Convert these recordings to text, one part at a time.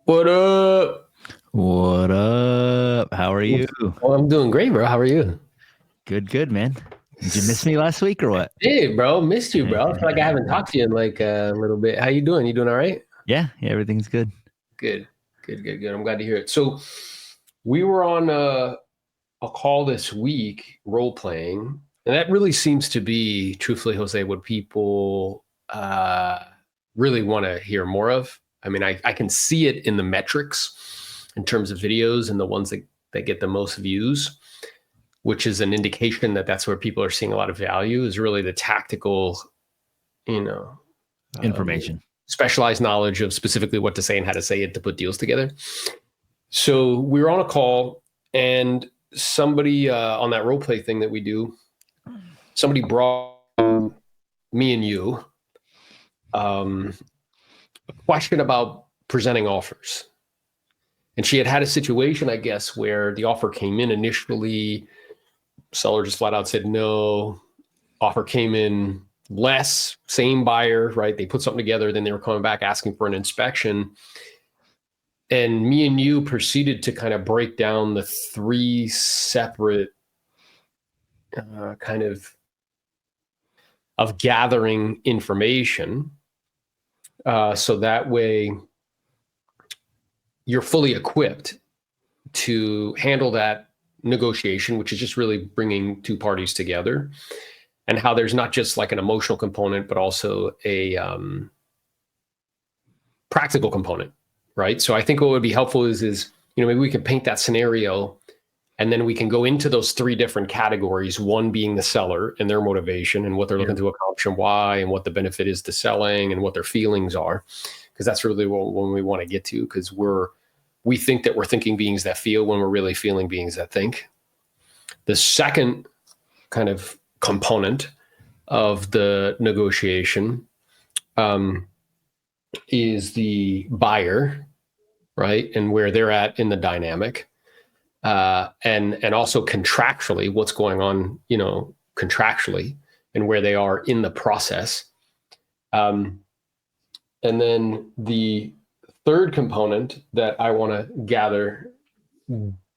What up? What up? How are you? Oh, I'm doing great, bro. How are you? Good, good, man. Did you miss me last week or what? Hey, bro. Missed you, bro. I feel like I haven't talked to you in like a little bit. How you doing? You doing all right? Yeah, everything's good. Good. Good. I'm glad to hear it. So we were on a call this week, role playing, and that really seems to be, truthfully, Jose, what people really want to hear more of. I mean, I can see it in the metrics in terms of videos and the ones that get the most views, which is an indication that that's where people are seeing a lot of value, is really the tactical, you know, um, Information. specialized knowledge of specifically what to say and how to say it to put deals together. So we were on a call, and somebody on that role play thing that we do, somebody brought me and you a question about presenting offers. And she had had a situation, I guess, where the offer came in initially, seller just flat out said no, offer came in less, same buyer, right? They put something together, then they were coming back asking for an inspection. And me and you proceeded to kind of break down the three separate kind of gathering information. So that way you're fully equipped to handle that negotiation, which is just really bringing two parties together, and how there's not just like an emotional component, but also a practical component, right? So I think what would be helpful is maybe we can paint that scenario, and then we can go into those three different categories. One being the seller and their motivation and what they're looking to accomplish and why, and what the benefit is to selling and what their feelings are, because that's really what we want to get to. Because we think that we're thinking beings that feel when we're really feeling beings that think. The second kind of component of the negotiation is the buyer, right? And where they're at in the dynamic. And also contractually, what's going on, contractually, and where they are in the process. And then the third component that I want to gather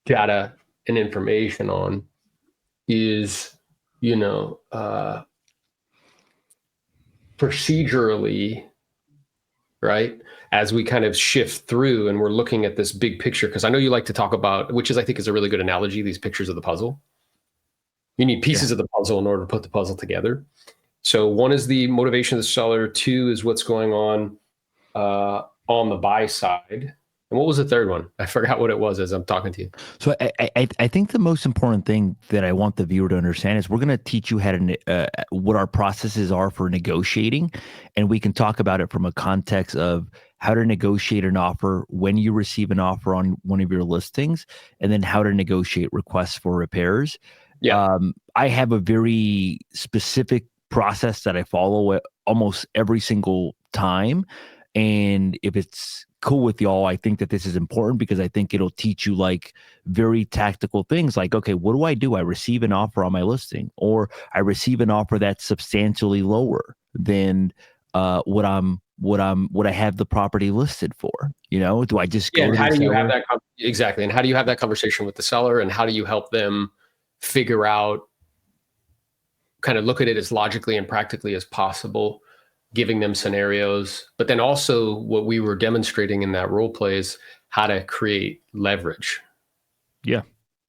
data and information on is, procedurally, right? As we kind of shift through and we're looking at this big picture, because I know you like to talk about, which is, I think, is a really good analogy, these pictures of the puzzle. You need pieces of the puzzle in order to put the puzzle together. So one is the motivation of the seller. Two is what's going on the buy side. And what was the third one? I forgot what it was as I'm talking to you. So I think the most important thing that I want the viewer to understand is we're going to teach you how to what our processes are for negotiating, and we can talk about it from a context of how to negotiate an offer when you receive an offer on one of your listings, and then how to negotiate requests for repairs. Yeah. I have a very specific process that I follow almost every single time. And if it's cool with y'all, I think that this is important because I think it'll teach you like very tactical things like, okay, what do? I receive an offer on my listing, or I receive an offer that's substantially lower than what I have the property listed for. Do I just go And to how the do you have seller? that exactly? And how do you have that conversation with the seller? And how do you help them figure out, kind of look at it as logically and practically as possible, giving them scenarios, but then also what we were demonstrating in that role play is how to create leverage. Yeah.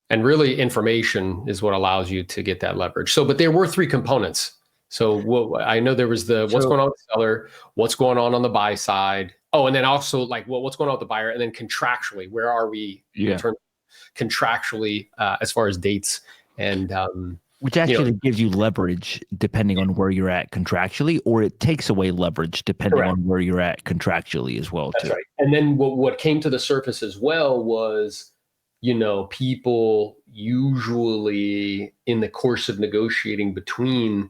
And really information is what allows you to get that leverage. So, but there were three components. So I know there was what's going on with the seller, what's going on the buy side. Oh, and then also like, what's going on with the buyer, and then contractually, where are we in terms of contractually as far as dates and which actually gives you leverage depending on where you're at contractually, or it takes away leverage depending on where you're at contractually as well. That's right. And then what came to the surface as well was, people usually in the course of negotiating between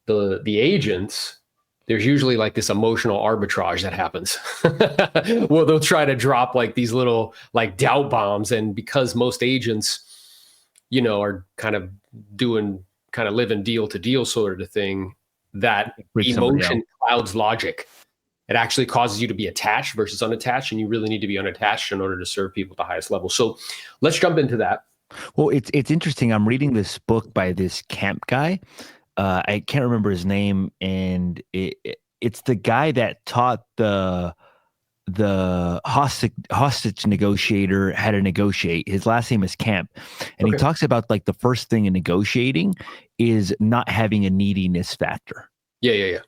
the agents, there's usually like this emotional arbitrage that happens. Well, they'll try to drop like these little like doubt bombs, and because most agents, are kind of living deal to deal sort of thing, that emotion clouds logic. It actually causes you to be attached versus unattached, and you really need to be unattached in order to serve people at the highest level. So let's jump into that. Well, it's interesting. I'm reading this book by this camp guy. I can't remember his name, and it's the guy that taught the hostage negotiator how to negotiate. His last name is Camp, and he talks about like the first thing in negotiating is not having a neediness factor. Yeah.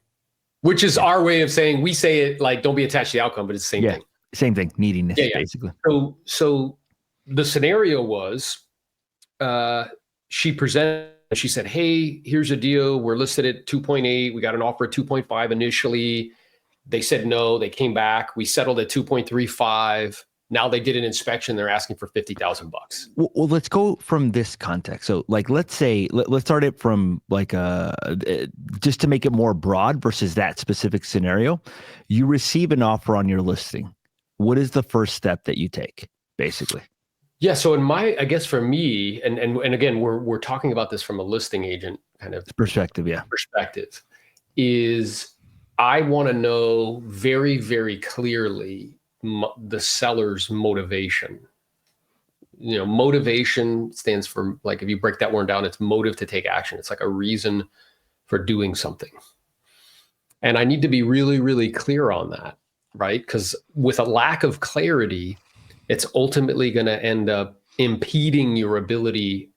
Which is our way of saying, we say it like don't be attached to the outcome, but it's the same thing. Same thing, neediness, basically. So the scenario was, she presented. She said, "Hey, here's a deal. We're listed at 2.8. We got an offer at 2.5 initially. They said no. They came back. We settled at 2.35. Now they did an inspection. They're asking for $50,000 bucks." Well, let's go from this context. So, like, let's say let's start it from like just to make it more broad versus that specific scenario. You receive an offer on your listing. What is the first step that you take, basically? Yeah. So I guess for me, and again, we're talking about this from a listing agent kind of perspective. Yeah. Perspective is I want to know very, very clearly the seller's motivation. Motivation stands for, like, if you break that word down, it's motive to take action. It's like a reason for doing something. And I need to be really, really clear on that, right? Because with a lack of clarity, it's ultimately going to end up impeding your ability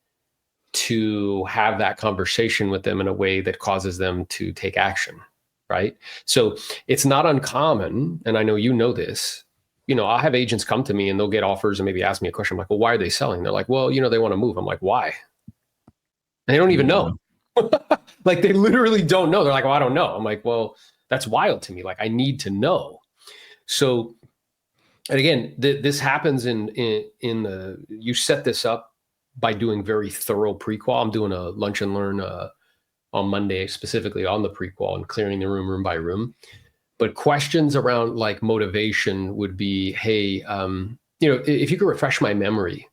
to have that conversation with them in a way that causes them to take action, right? So it's not uncommon, and I know you know this, I'll have agents come to me and they'll get offers and maybe ask me a question. I'm like, well, why are they selling? They're like, well, they want to move. I'm like, why? And they don't even know. Like, they literally don't know. They're like, well, I don't know. I'm like, well, that's wild to me. Like, I need to know. So, and again, this happens you set this up by doing very thorough pre-qual. I'm doing a lunch and learn on Monday, specifically on the pre-qual and clearing the room by room. But questions around like motivation would be, hey, if you could refresh my memory,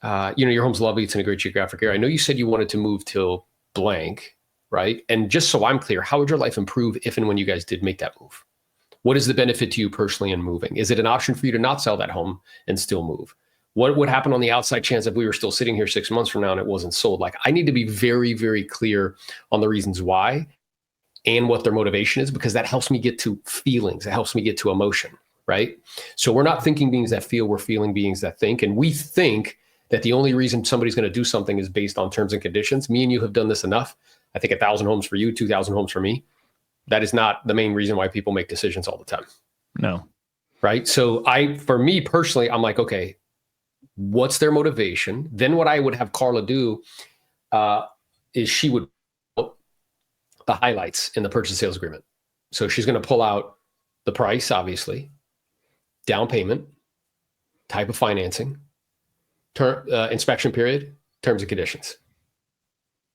your home's lovely. It's in a great geographic area. I know you said you wanted to move till blank, right? And just so I'm clear, how would your life improve if and when you guys did make that move? What is the benefit to you personally in moving? Is it an option for you to not sell that home and still move? What would happen on the outside chance if we were still sitting here 6 months from now and it wasn't sold? Like, I need to be very, very clear on the reasons why and what their motivation is, because that helps me get to feelings. It helps me get to emotion, right? So we're not thinking beings that feel, we're feeling beings that think. And we think that the only reason somebody's going to do something is based on terms and conditions. Me and you have done this enough. I think 1,000 homes for you, 2,000 homes for me. That is not the main reason why people make decisions all the time. No. Right. So for me personally, I'm like, okay, what's their motivation? Then what I would have Carla do is she would put the highlights in the purchase sales agreement. So she's going to pull out the price, obviously, down payment, type of financing, inspection period, terms and conditions.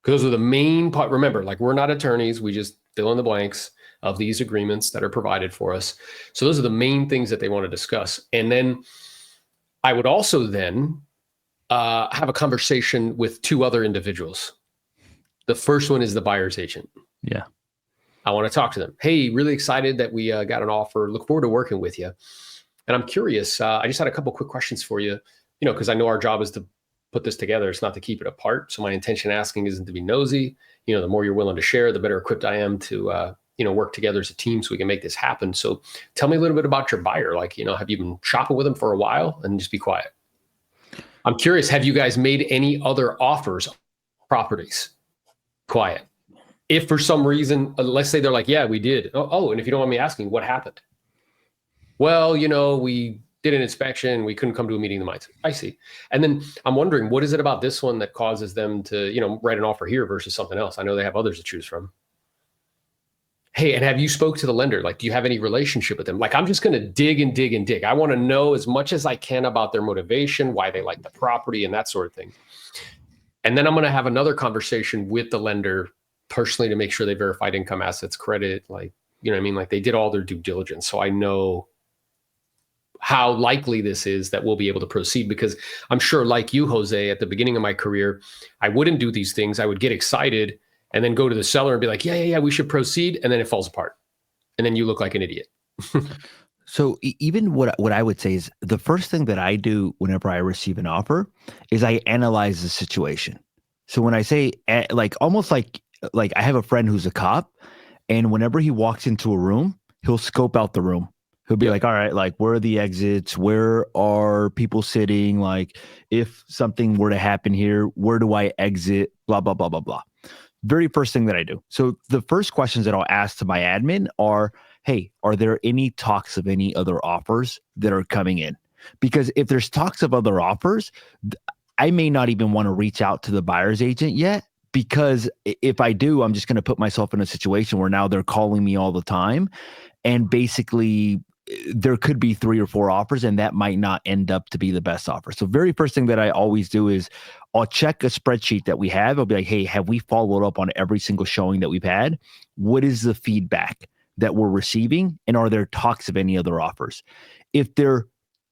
Because those are the main part. Remember, like, we're not attorneys. We just fill in the blanks of these agreements that are provided for us. So those are the main things that they want to discuss. And then I would also then have a conversation with two other individuals. The first one is the buyer's agent. Yeah. I want to talk to them. Hey, really excited that we got an offer. Look forward to working with you. And I'm curious. I just had a couple quick questions for you, because I know our job is to put this together. It's not to keep it apart. So my intention asking isn't to be nosy. The more you're willing to share, the better equipped I am to, work together as a team so we can make this happen. So tell me a little bit about your buyer. Like, have you been shopping with them for a while? And just be quiet. I'm curious, have you guys made any other offers on properties? Quiet. If for some reason, let's say they're like, yeah, we did. Oh, and if you don't mind me asking, what happened? Well, we did an inspection. We couldn't come to a meeting of the minds. I see. And then I'm wondering, what is it about this one that causes them to, write an offer here versus something else? I know they have others to choose from. Hey, and have you spoke to the lender? Like, do you have any relationship with them? Like, I'm just going to dig and dig and dig. I want to know as much as I can about their motivation, why they like the property and that sort of thing. And then I'm going to have another conversation with the lender personally to make sure they verified income, assets, credit, like, like they did all their due diligence. So I know how likely this is that we'll be able to proceed, because I'm sure, like you, Jose, at the beginning of my career, I wouldn't do these things. I would get excited and then go to the seller and be like, yeah, we should proceed. And then it falls apart. And then you look like an idiot. So even what I would say is the first thing that I do whenever I receive an offer is I analyze the situation. So when I say like almost like I have a friend who's a cop, and whenever he walks into a room, he'll scope out the room. He'll be Yep. like, all right, like where are the exits? Where are people sitting? Like if something were to happen here, where do I exit? Blah, blah, blah, blah, blah. Very first thing that I do. So the first questions that I'll ask to my admin are, hey, are there any talks of any other offers that are coming in? Because if there's talks of other offers, I may not even want to reach out to the buyer's agent yet, because if I do, I'm just going to put myself in a situation where now they're calling me all the time. And basically, there could be 3 or 4 offers, and that might not end up to be the best offer. So very first thing that I always do is I'll check a spreadsheet that we have. I'll be like, hey, have we followed up on every single showing that we've had? What is the feedback that we're receiving? And are there talks of any other offers? If there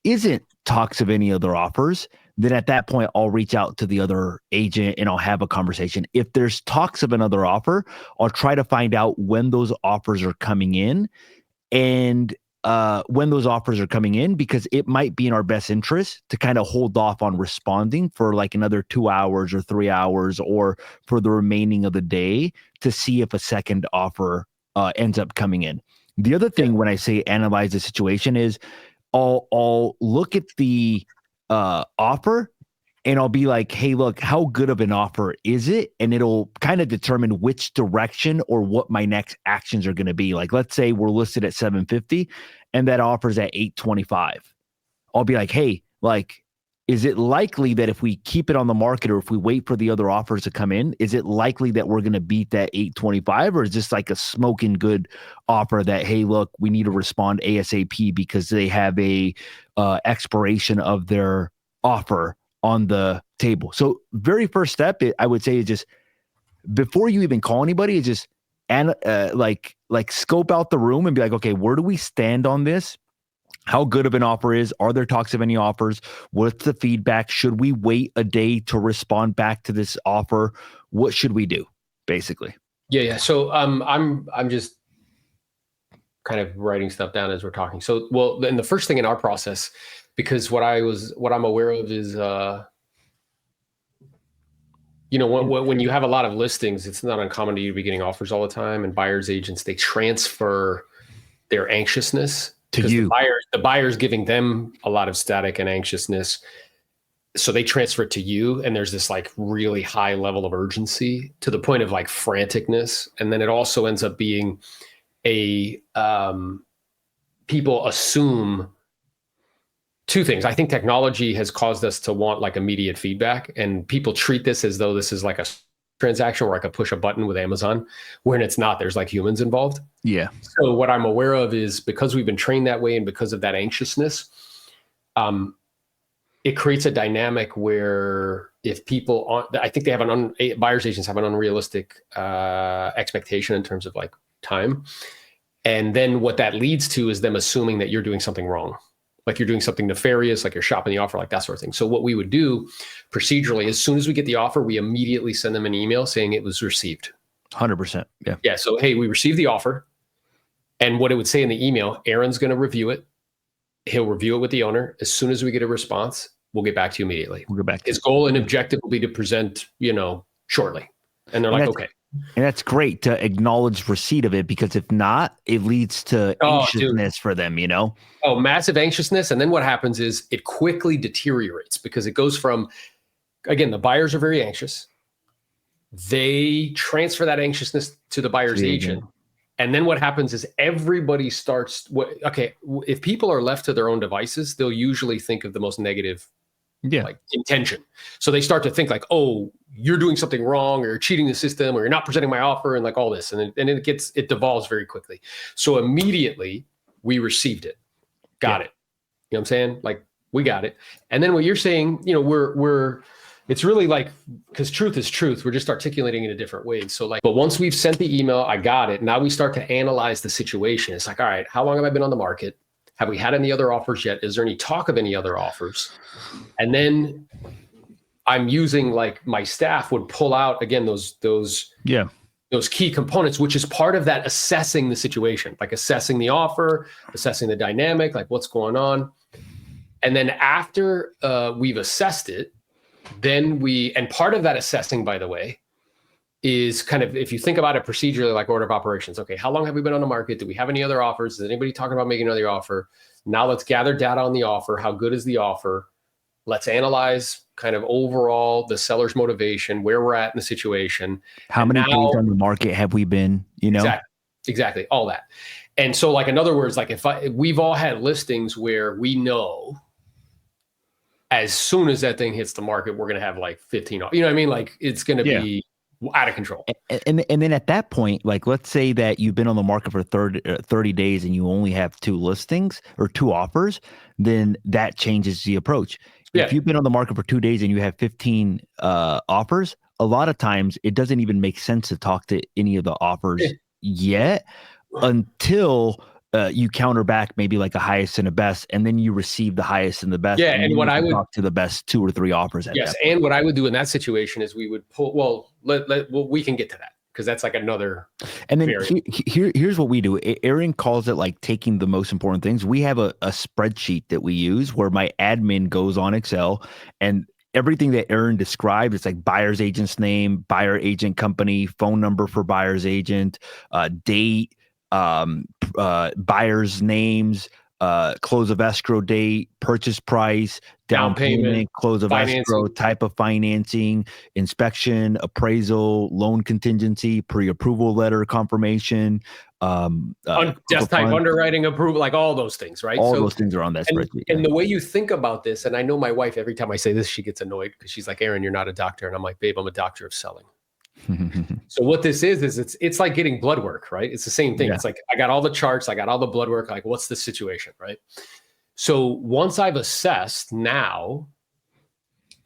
isn't talks of any other offers, then at that point, I'll reach out to the other agent and I'll have a conversation. If there's talks of another offer, I'll try to find out when those offers are coming in, and when those offers are coming in, because it might be in our best interest to kind of hold off on responding for like another 2 hours or 3 hours or for the remaining of the day to see if a second offer ends up coming in. The other thing when I say analyze the situation is I'll look at the offer and I'll be like, hey, look, how good of an offer is it? And it'll kind of determine which direction or what my next actions are going to be. Like, let's say we're listed at 750 and that offers at 825. I'll be like, hey, like, is it likely that if we keep it on the market or if we wait for the other offers to come in, is it likely that we're going to beat that 825? Or is this like a smoking good offer that, hey, look, we need to respond ASAP because they have a expiration of their offer on the table? So very first step, I would say, is just before you even call anybody, is just like scope out the room and be like, okay, where do we stand on this? How good of an offer is? Are there talks of any offers? What's the feedback? Should we wait a day to respond back to this offer? What should we do, basically? Yeah. So I'm just kind of writing stuff down as we're talking. So, well, then the first thing in our process, because what I'm aware of is, when you have a lot of listings, it's not uncommon to you to be getting offers all the time, and buyers agents, they transfer their anxiousness to you. The buyer's giving them a lot of static and anxiousness. So they transfer it to you, and there's this like really high level of urgency to the point of like franticness. And then it also ends up being people assume two things. I think technology has caused us to want like immediate feedback, and people treat this as though this is like a transaction where I could push a button with Amazon, when it's not. There's like humans involved. Yeah. So what I'm aware of is, because we've been trained that way and because of that anxiousness, it creates a dynamic where if people I think they have buyer's agents have an unrealistic expectation in terms of like time. And then what that leads to is them assuming that you're doing something wrong. Like you're doing something nefarious, like you're shopping the offer, like that sort of thing. So what we would do procedurally, as soon as we get the offer, we immediately send them an email saying it was received. 100%. Yeah. Yeah. So, hey, we received the offer. And what it would say in the email, Aaron's going to review it. He'll review it with the owner. As soon as we get a response, we'll get back to you immediately. We'll get back to His goal and objective will be to present, shortly. And they're like, okay. And that's great to acknowledge receipt of it, because if not, it leads to anxiousness for them, Oh, massive anxiousness. And then what happens is it quickly deteriorates, because it goes from, again, the buyers are very anxious. They transfer that anxiousness to the buyer's agent. And then what happens is everybody starts, if people are left to their own devices, they'll usually think of the most negative like intention. So they start to think like, oh, you're doing something wrong, or you're cheating the system, or you're not presenting my offer, and like all this. And it devolves very quickly. So immediately we received it. Got it. You know what I'm saying? Like, we got it. And then what you're saying, it's really like, because truth is truth. We're just articulating it in different ways. So like, but once we've sent the email, I got it. Now we start to analyze the situation. It's like, all right, how long have I been on the market? Have we had any other offers yet? Is there any talk of any other offers? And then I'm using, like, my staff would pull out again those those key components, which is part of that assessing the situation, like assessing the offer, assessing the dynamic, like what's going on. And then after we've assessed it, then and part of that assessing, by the way, is kind of, if you think about it procedurally, like order of operations. Okay, how long have we been on the market? Do we have any other offers? Is anybody talking about making another offer? Now let's gather data on the offer. How good is the offer? Let's analyze kind of overall the seller's motivation, where we're at in the situation. How many days on the market have we been, Exactly. All that. And so, like, in other words, like if we've all had listings where we know as soon as that thing hits the market, we're going to have like 15, you know what I mean? Like it's going to be out of control. And then at that point, like, let's say that you've been on the market for 30 days and you only have 2 listings or 2 offers, then that changes the approach. If you've been on the market for 2 days and you have 15 offers, a lot of times it doesn't even make sense to talk to any of the offers yet until you counter back maybe like a highest and a best, and then you receive the highest and the best. Yeah, and what I would talk to the best 2 or 3 offers. And what I would do in that situation is we would pull. Well, we can get to that because that's like another. And then here's what we do. Aaron calls it like taking the most important things. We have a spreadsheet that we use where my admin goes on Excel, and everything that Aaron described, it's like buyer's agent's name, buyer agent company, phone number for buyer's agent, date, buyers' names, close of escrow date, purchase price, down payment, close of escrow, type of financing, inspection, appraisal, loan contingency, pre-approval letter confirmation, desk type underwriting approval, like all those things, right? All those things are on that spreadsheet. And the way you think about this, and I know my wife, every time I say this, she gets annoyed because she's like, Aaron, you're not a doctor. And I'm like, babe, I'm a doctor of selling. So what this is it's like getting blood work, right? It's the same thing. It's like, I got all the charts, I got all the blood work, like what's the situation, right? So once I've assessed now,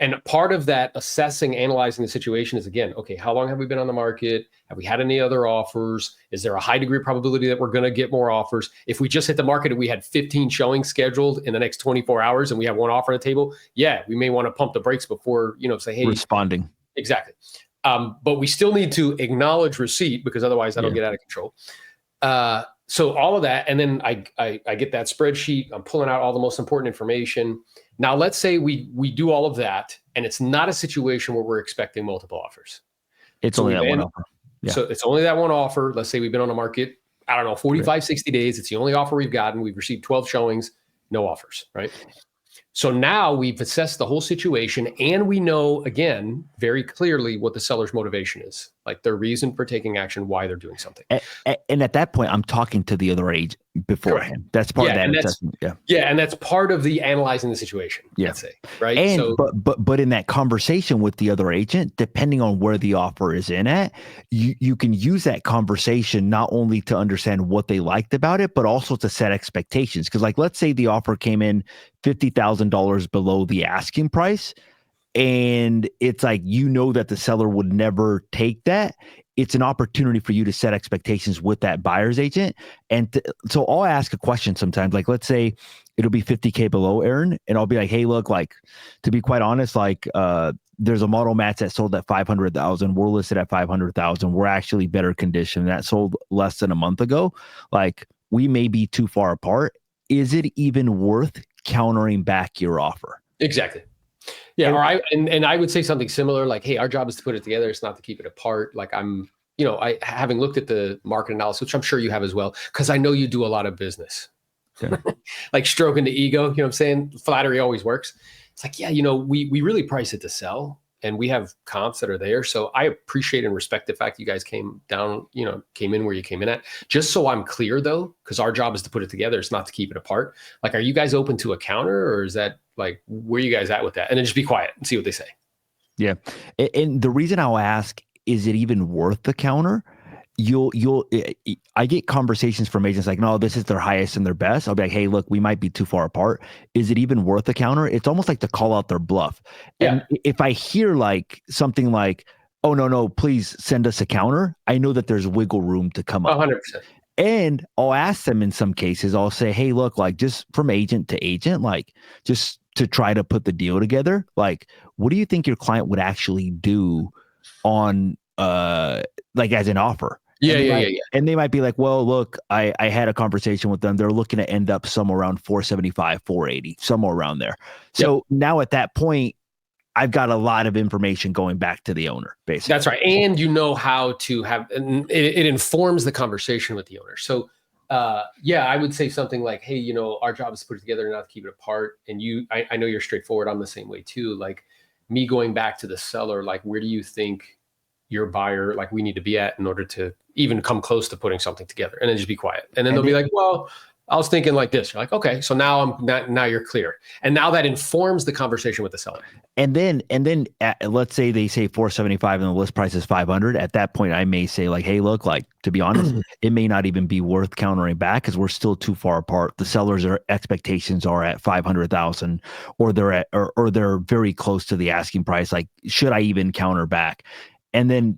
and part of that assessing, analyzing the situation is, again, okay, how long have we been on the market? Have we had any other offers? Is there a high degree of probability that we're going to get more offers? If we just hit the market and we had 15 showings scheduled in the next 24 hours and we have one offer on the table, we may want to pump the brakes before, say, hey, responding. Exactly. But we still need to acknowledge receipt because otherwise that'll get out of control. So all of that, and then I get that spreadsheet. I'm pulling out all the most important information. Now, let's say we do all of that, and it's not a situation where we're expecting multiple offers. It's only that one offer. Yeah. So it's only that one offer. Let's say we've been on the market, 45, 60 days. It's the only offer we've gotten. We've received 12 showings, no offers, right? So now we've assessed the whole situation, and we know, again, very clearly what the seller's motivation is, like their reason for taking action, why they're doing something. And at that point, I'm talking to the other agent beforehand. Correct. That's part of that assessment. And that's part of the analyzing the situation. Let's say, right? And but in that conversation with the other agent, depending on where the offer is in at, you can use that conversation not only to understand what they liked about it, but also to set expectations. Because, like, let's say the offer came in $50,000 below the asking price, and it's like, that the seller would never take that. It's an opportunity for you to set expectations with that buyer's agent. And so I'll ask a question sometimes, like, let's say it'll be 50K below, Aaron, and I'll be like, hey, look, like, to be quite honest, like, there's a model match that sold at 500,000. We're listed at 500,000. We're actually better condition. That sold less than a month ago. Like, we may be too far apart. Is it even worth countering back your offer? Exactly. Yeah. And I would say something similar, like, hey, our job is to put it together. It's not to keep it apart. Like, I'm, having looked at the market analysis, which I'm sure you have as well, because I know you do a lot of business. Like stroking the ego, you know what I'm saying? Flattery always works. It's like, we really price it to sell, and we have comps that are there. So I appreciate and respect the fact you guys came in where you came in at. Just so I'm clear, though, because our job is to put it together. It's not to keep it apart. Like, are you guys open to a counter, or is that, like, where are you guys at with that? And then just be quiet and see what they say. Yeah. And the reason I'll ask, is it even worth the counter? I get conversations from agents like, no, this is their highest and their best. I'll be like, hey, look, we might be too far apart. Is it even worth the counter? It's almost like to call out their bluff. And if I hear like something like, oh, no, please send us a counter, I know that there's wiggle room to come up. 100%. And I'll ask them in some cases, I'll say, hey, look, like, just from agent to agent, like, just to try to put the deal together, like, what do you think your client would actually do on like as an offer. Yeah. And they might be like, well, look, I had a conversation with them. They're looking to end up somewhere around 475, 480, somewhere around there. So now at that point, I've got a lot of information going back to the owner, basically. That's right. And you know how to have, and it informs the conversation with the owner. So I would say something like, hey, you know, our job is to put it together and not to keep it apart. And I know you're straightforward. I'm the same way too. Like me going back to the seller, like, where do you think your buyer, like, we need to be at in order to even come close to putting something together? And then just be quiet. And then they'll be like, well, I was thinking like this. You're like, okay, so now you're clear. And now that informs the conversation with the seller. And then let's say they say 475 and the list price is 500. At that point, I may say like, hey, look, like, to be honest, it may not even be worth countering back because we're still too far apart. The seller's expectations are at 500,000 or they're very close to the asking price. Like, should I even counter back? And then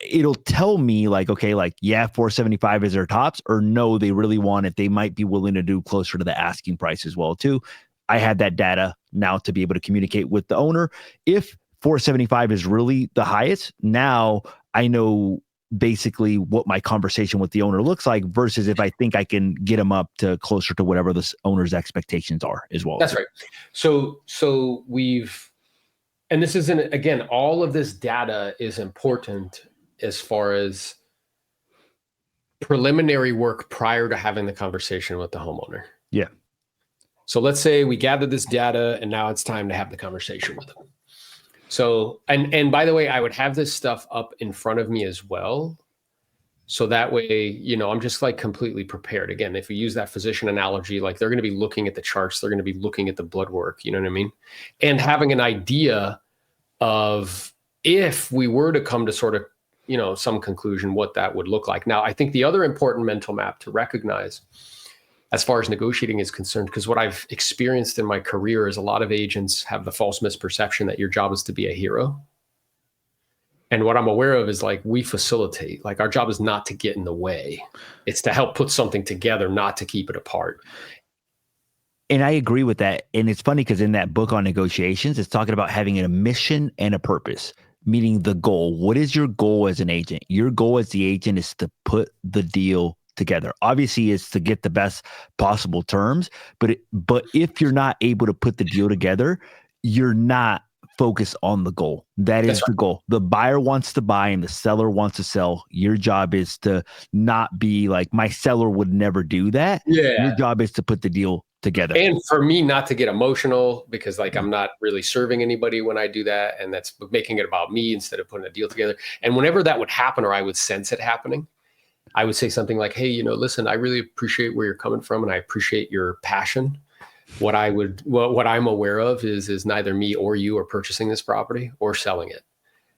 it'll tell me like, okay, like, yeah, 475 is their tops, or no, they really want it. They might be willing to do closer to the asking price as well too. I had that data now to be able to communicate with the owner. If 475 is really the highest, now I know basically what my conversation with the owner looks like versus if I think I can get them up to closer to whatever the owner's expectations are as well. That's right. So and this isn't, again, all of this data is important as far as preliminary work prior to having the conversation with the homeowner. Yeah. So let's say we gathered this data and now it's time to have the conversation with them. So, and by the way, I would have this stuff up in front of me as well. So that way, you know, I'm just like completely prepared. Again, if we use that physician analogy, like they're going to be looking at the charts, they're going to be looking at the blood work, you know what I mean? And having an idea of if we were to come to sort of, you know, some conclusion, what that would look like. Now, I think the other important mental map to recognize as far as negotiating is concerned, because what I've experienced in my career is a lot of agents have the false misperception that your job is to be a hero. And what I'm aware of is like, we facilitate, like our job is not to get in the way. It's to help put something together, not to keep it apart. And I agree with that. And it's funny because in that book on negotiations, it's talking about having a mission and a purpose, meaning the goal. What is your goal as an agent? Your goal as the agent is to put the deal together. Obviously, it's to get the best possible terms. But if you're not able to put the deal together, you're not focused on the goal. That's the goal. The buyer wants to buy and the seller wants to sell. Your job is to not be like, my seller would never do that. Yeah. Your job is to put the deal together. And for me not to get emotional, because like I'm not really serving anybody when I do that. And that's making it about me instead of putting a deal together. And whenever that would happen, or I would sense it happening, I would say something like, hey, you know, listen, I really appreciate where you're coming from and I appreciate your passion. What I'm aware of is neither me or you are purchasing this property or selling it.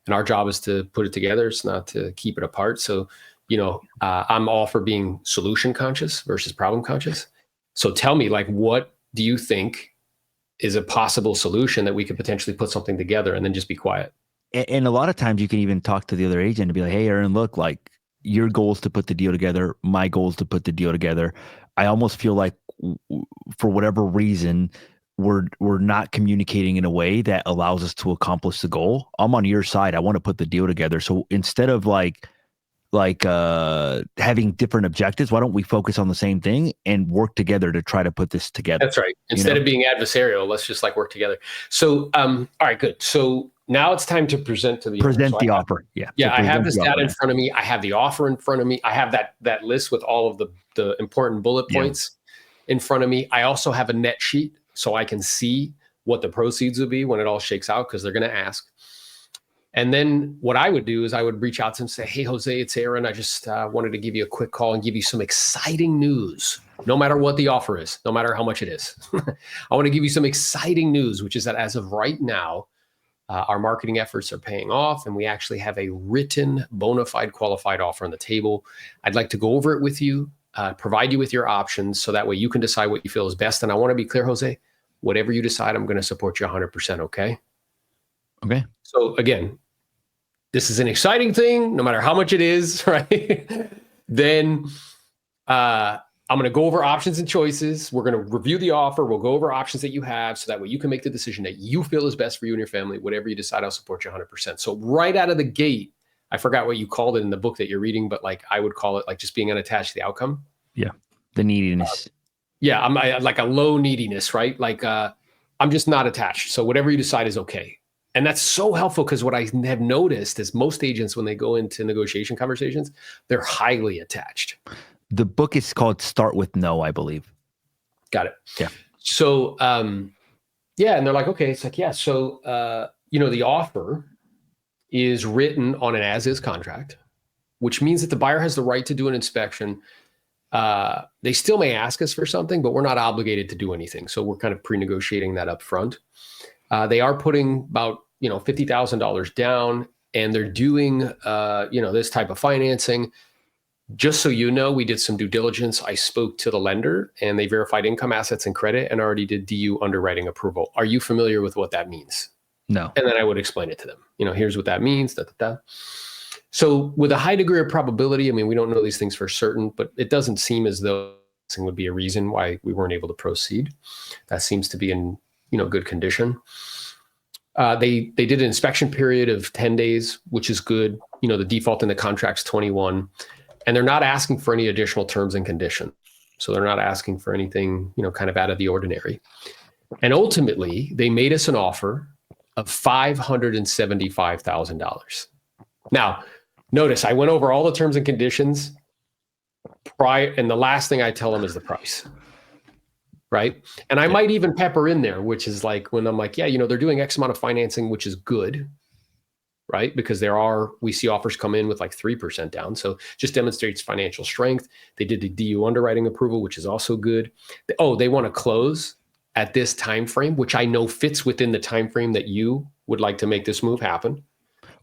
And our job is to put it together. It's not to keep it apart. So, you know, I'm all for being solution conscious versus problem conscious. So tell me, like, what do you think is a possible solution that we could potentially put something together, and then just be quiet? And a lot of times you can even talk to the other agent and be like, hey, Aaron, look, like your goal is to put the deal together. My goal is to put the deal together. I almost feel like for whatever reason, we're not communicating in a way that allows us to accomplish the goal. I'm on your side. I want to put the deal together. So instead of like having different objectives, why don't we focus on the same thing and work together to try to put this together? That's right. Instead of being adversarial, let's just like work together. So, all right, good. So now it's time to present to the offer. Yeah. Yeah. I have this data in front of me. I have the offer in front of me. I have that list with all of the important bullet points in front of me. I also have a net sheet so I can see what the proceeds would be when it all shakes out, because they're going to ask. And then what I would do is I would reach out to him and say, hey, Jose, it's Aaron. I just wanted to give you a quick call and give you some exciting news, no matter what the offer is, no matter how much it is. I want to give you some exciting news, which is that as of right now, our marketing efforts are paying off, and we actually have a written, bona fide, qualified offer on the table. I'd like to go over it with you, provide you with your options, so that way you can decide what you feel is best. And I want to be clear, Jose, whatever you decide, I'm going to support you 100%, okay? Okay. So again, this is an exciting thing, no matter how much it is, right? Then I'm going to go over options and choices. We're going to review the offer. We'll go over options that you have, so that way you can make the decision that you feel is best for you and your family. Whatever you decide, I'll support you 100%. So right out of the gate, I forgot what you called it in the book that you're reading, but like I would call it like just being unattached to the outcome. Yeah. The neediness. Yeah. I'm like a low neediness, right? Like I'm just not attached. So whatever you decide is okay. And that's so helpful because what I have noticed is most agents, when they go into negotiation conversations, they're highly attached. The book is called Start with No, I believe. Got it. Yeah. So, yeah. And they're like, okay, it's like, yeah. So, the offer is written on an as-is contract, which means that the buyer has the right to do an inspection. They still may ask us for something, but we're not obligated to do anything. So we're kind of pre-negotiating that up front. They are putting about, $50,000 down, and they're doing, this type of financing. Just so you know, we did some due diligence. I spoke to the lender and they verified income, assets, and credit and already did DU underwriting approval. Are you familiar with what that means? No. And then I would explain it to them. Here's what that means. Da, da, da. So with a high degree of probability, we don't know these things for certain, but it doesn't seem as though this would be a reason why we weren't able to proceed. That seems to be in, good condition. They did an inspection period of 10 days, which is good. The default in the contract's 21, and they're not asking for any additional terms and conditions. So they're not asking for anything, kind of out of the ordinary. And ultimately, they made us an offer of $575,000. Now, notice I went over all the terms and conditions prior, and the last thing I tell them is the price. Right. And I might even pepper in there, which is like when I'm like, yeah, they're doing X amount of financing, which is good. Right. Because we see offers come in with like 3% down. So just demonstrates financial strength. They did the DU underwriting approval, which is also good. They want to close at this time frame, which I know fits within the time frame that you would like to make this move happen.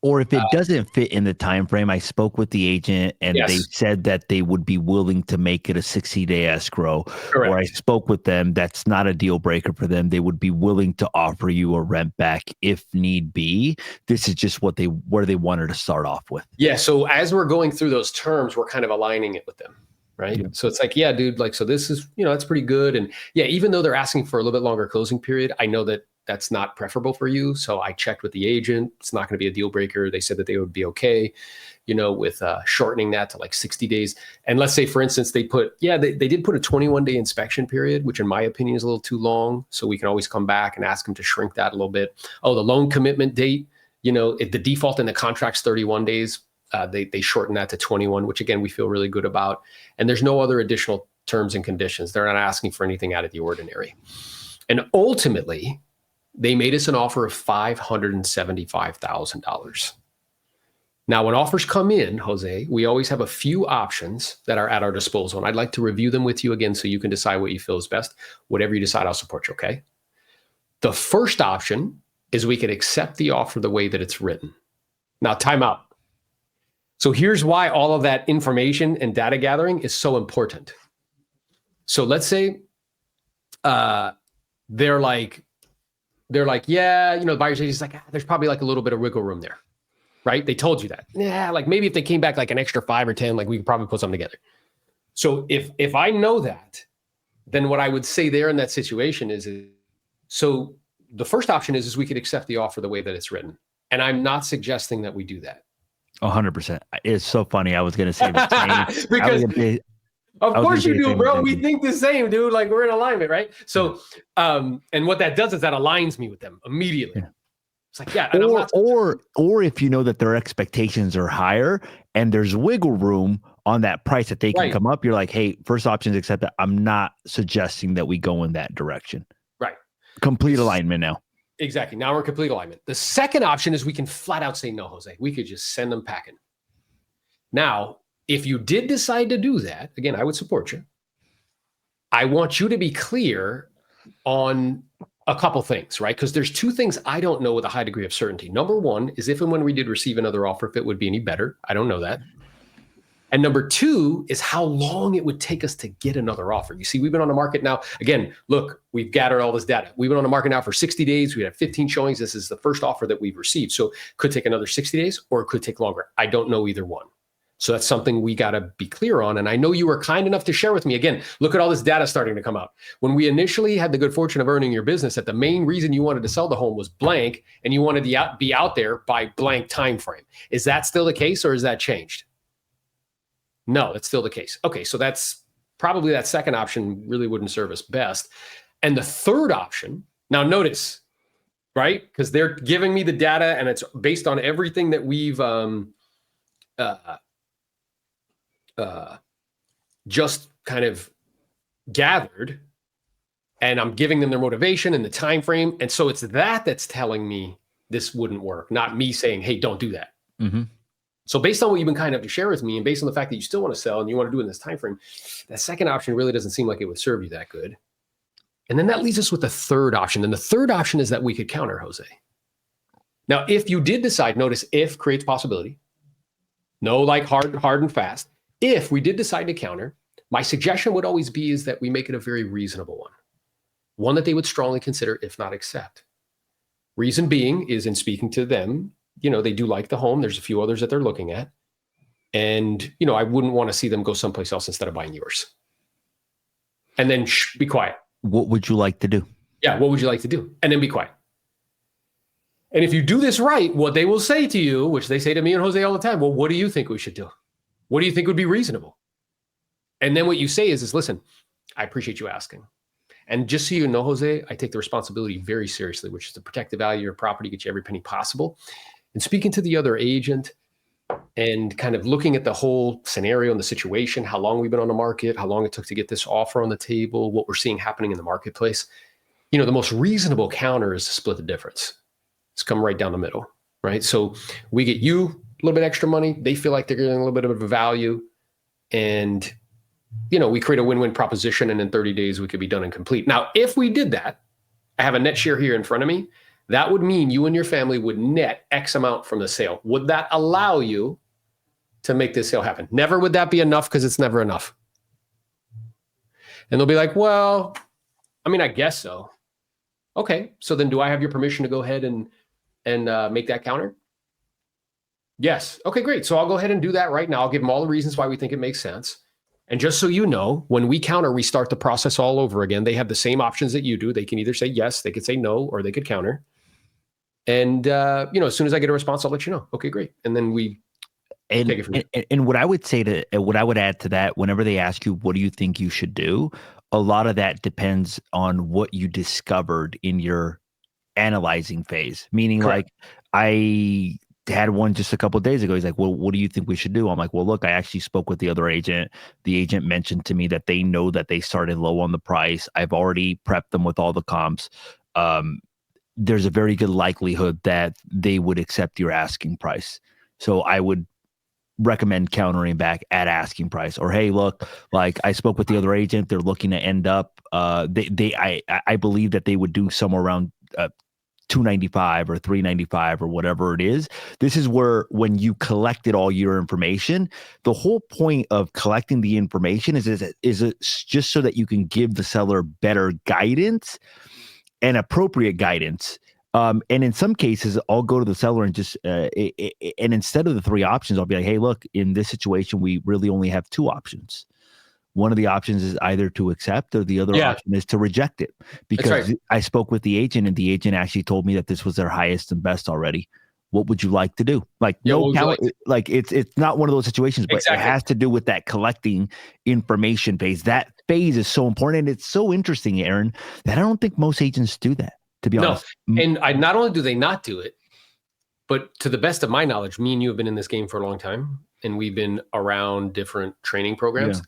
Or if it doesn't fit in the time frame, I spoke with the agent and Yes. they said that they would be willing to make it a 60-day escrow. Correct. Or I spoke with them, that's not a deal breaker for them. They would be willing to offer you a rent back if need be. This is just where they wanted to start off with. Yeah. So as we're going through those terms, we're kind of aligning it with them. Right. Yeah. So it's like, yeah, dude, like, so this is, that's pretty good. And yeah, even though they're asking for a little bit longer closing period, I know that that's not preferable for you. So I checked with the agent. It's not going to be a deal breaker. They said that they would be okay, with shortening that to like 60 days. And let's say, for instance, they did put a 21-day inspection period, which in my opinion is a little too long. So we can always come back and ask them to shrink that a little bit. Oh, the loan commitment date, if the default in the contract's 31 days, they shortened that to 21, which again, we feel really good about. And there's no other additional terms and conditions. They're not asking for anything out of the ordinary. And ultimately, they made us an offer of $575,000. Now, when offers come in, Jose, we always have a few options that are at our disposal. And I'd like to review them with you again so you can decide what you feel is best. Whatever you decide, I'll support you, okay? The first option is we could accept the offer the way that it's written. Now, time out. So here's why all of that information and data gathering is so important. So let's say they're like, yeah, the buyer's agent's like, there's probably like a little bit of wiggle room there, right? They told you that. Yeah, like maybe if they came back like an extra 5 or 10, like we could probably put something together. So if I know that, then what I would say there in that situation is so the first option is we could accept the offer the way that it's written. And I'm not suggesting that we do that. 100%. It's so funny. I was going to say the same. Because of course you do, bro. We think the same, dude. Like we're in alignment, right? So, and what that does is that aligns me with them immediately. Yeah. It's like, yeah. Or if you know that their expectations are higher and there's wiggle room on that price that they can come up, you're like, hey, first option is accept that. I'm not suggesting that we go in that direction. Right. Complete alignment now. Exactly. Now we're in complete alignment. The second option is we can flat out say no, Jose. We could just send them packing. Now, if you did decide to do that, again, I would support you. I want you to be clear on a couple things, right? Because there's two things I don't know with a high degree of certainty. Number one is if and when we did receive another offer, if it would be any better. I don't know that. And number two is how long it would take us to get another offer. You see, we've been on the market now. Again, look, we've gathered all this data. We've been on the market now for 60 days. We had 15 showings. This is the first offer that we've received. So it could take another 60 days or it could take longer. I don't know either one. So that's something we got to be clear on. And I know you were kind enough to share with me. Again, look at all this data starting to come out. When we initially had the good fortune of earning your business, that the main reason you wanted to sell the home was blank, and you wanted to be out there by blank time frame. Is that still the case, or has that changed? No, that's still the case. Okay, so that's probably that second option really wouldn't serve us best. And the third option, now notice, right? Because they're giving me the data and it's based on everything that we've just kind of gathered, and I'm giving them their motivation and the time frame. And so it's that's telling me this wouldn't work, not me saying, hey, don't do that. Mm-hmm. So based on what you've been kind enough to share with me, and based on the fact that you still want to sell and you want to do it in this time frame, that second option really doesn't seem like it would serve you that good. And then that leaves us with the third option. And the third option is that we could counter, Jose. Now, if you did decide, notice if creates possibility, no like hard and fast. If we did decide to counter, my suggestion would always be is that we make it a very reasonable one that they would strongly consider, if not accept. Reason being is in speaking to them, they do like the home. There's a few others that they're looking at. And, I wouldn't want to see them go someplace else instead of buying yours. And then be quiet. What would you like to do? Yeah, what would you like to do? And then be quiet. And if you do this right, what they will say to you, which they say to me and Jose all the time, well, what do you think we should do? What do you think would be reasonable? And then what you say is listen, I appreciate you asking. And just so you know, Jose, I take the responsibility very seriously, which is to protect the value of your property, get you every penny possible. And speaking to the other agent and kind of looking at the whole scenario and the situation, how long we've been on the market, how long it took to get this offer on the table, what we're seeing happening in the marketplace, the most reasonable counter is to split the difference. It's come right down the middle, right? So we get you a little bit extra money. They feel like they're getting a little bit of a value. And, we create a win-win proposition, and in 30 days we could be done and complete. Now, if we did that, I have a net share here in front of me. That would mean you and your family would net X amount from the sale. Would that allow you to make this sale happen? Never would that be enough, because it's never enough. And they'll be like, well, I guess so. Okay, so then do I have your permission to go ahead and make that counter? Yes. Okay, great. So I'll go ahead and do that right now. I'll give them all the reasons why we think it makes sense. And just so you know, when we counter, we start the process all over again. They have the same options that you do. They can either say yes, they could say no, or they could counter. And, as soon as I get a response, I'll let you know. Okay, great. And then we take it from there. And what I would add to that, whenever they ask you, what do you think you should do? A lot of that depends on what you discovered in your analyzing phase. Meaning, Correct. like, I had one just a couple of days ago. He's like, well, what do you think we should do? I'm like, well, look, I actually spoke with the other agent. The agent mentioned to me that they know that they started low on the price. I've already prepped them with all the comps. There's a very good likelihood that they would accept your asking price. So I would recommend countering back at asking price, or, hey, look, like, I spoke with the other agent. They're looking to end up, I believe that they would do somewhere around $295 or $395 or whatever it is. This is where, when you collected all your information, the whole point of collecting the information is just so that you can give the seller better guidance and appropriate guidance. And in some cases, I'll go to the seller and just, and instead of the three options, I'll be like, hey, look, in this situation, we really only have two options. One of the options is either to accept, or the other option is to reject it. Because I spoke with the agent, and the agent actually told me that this was their highest and best already. What would you like to do? Like, it's not one of those situations, but it has to do with that collecting information phase. That phase is so important. And it's so interesting, Aaron, that I don't think most agents do that, to be honest. And not only do they not do it, but to the best of my knowledge, me and you have been in this game for a long time, and we've been around different training programs. Yeah.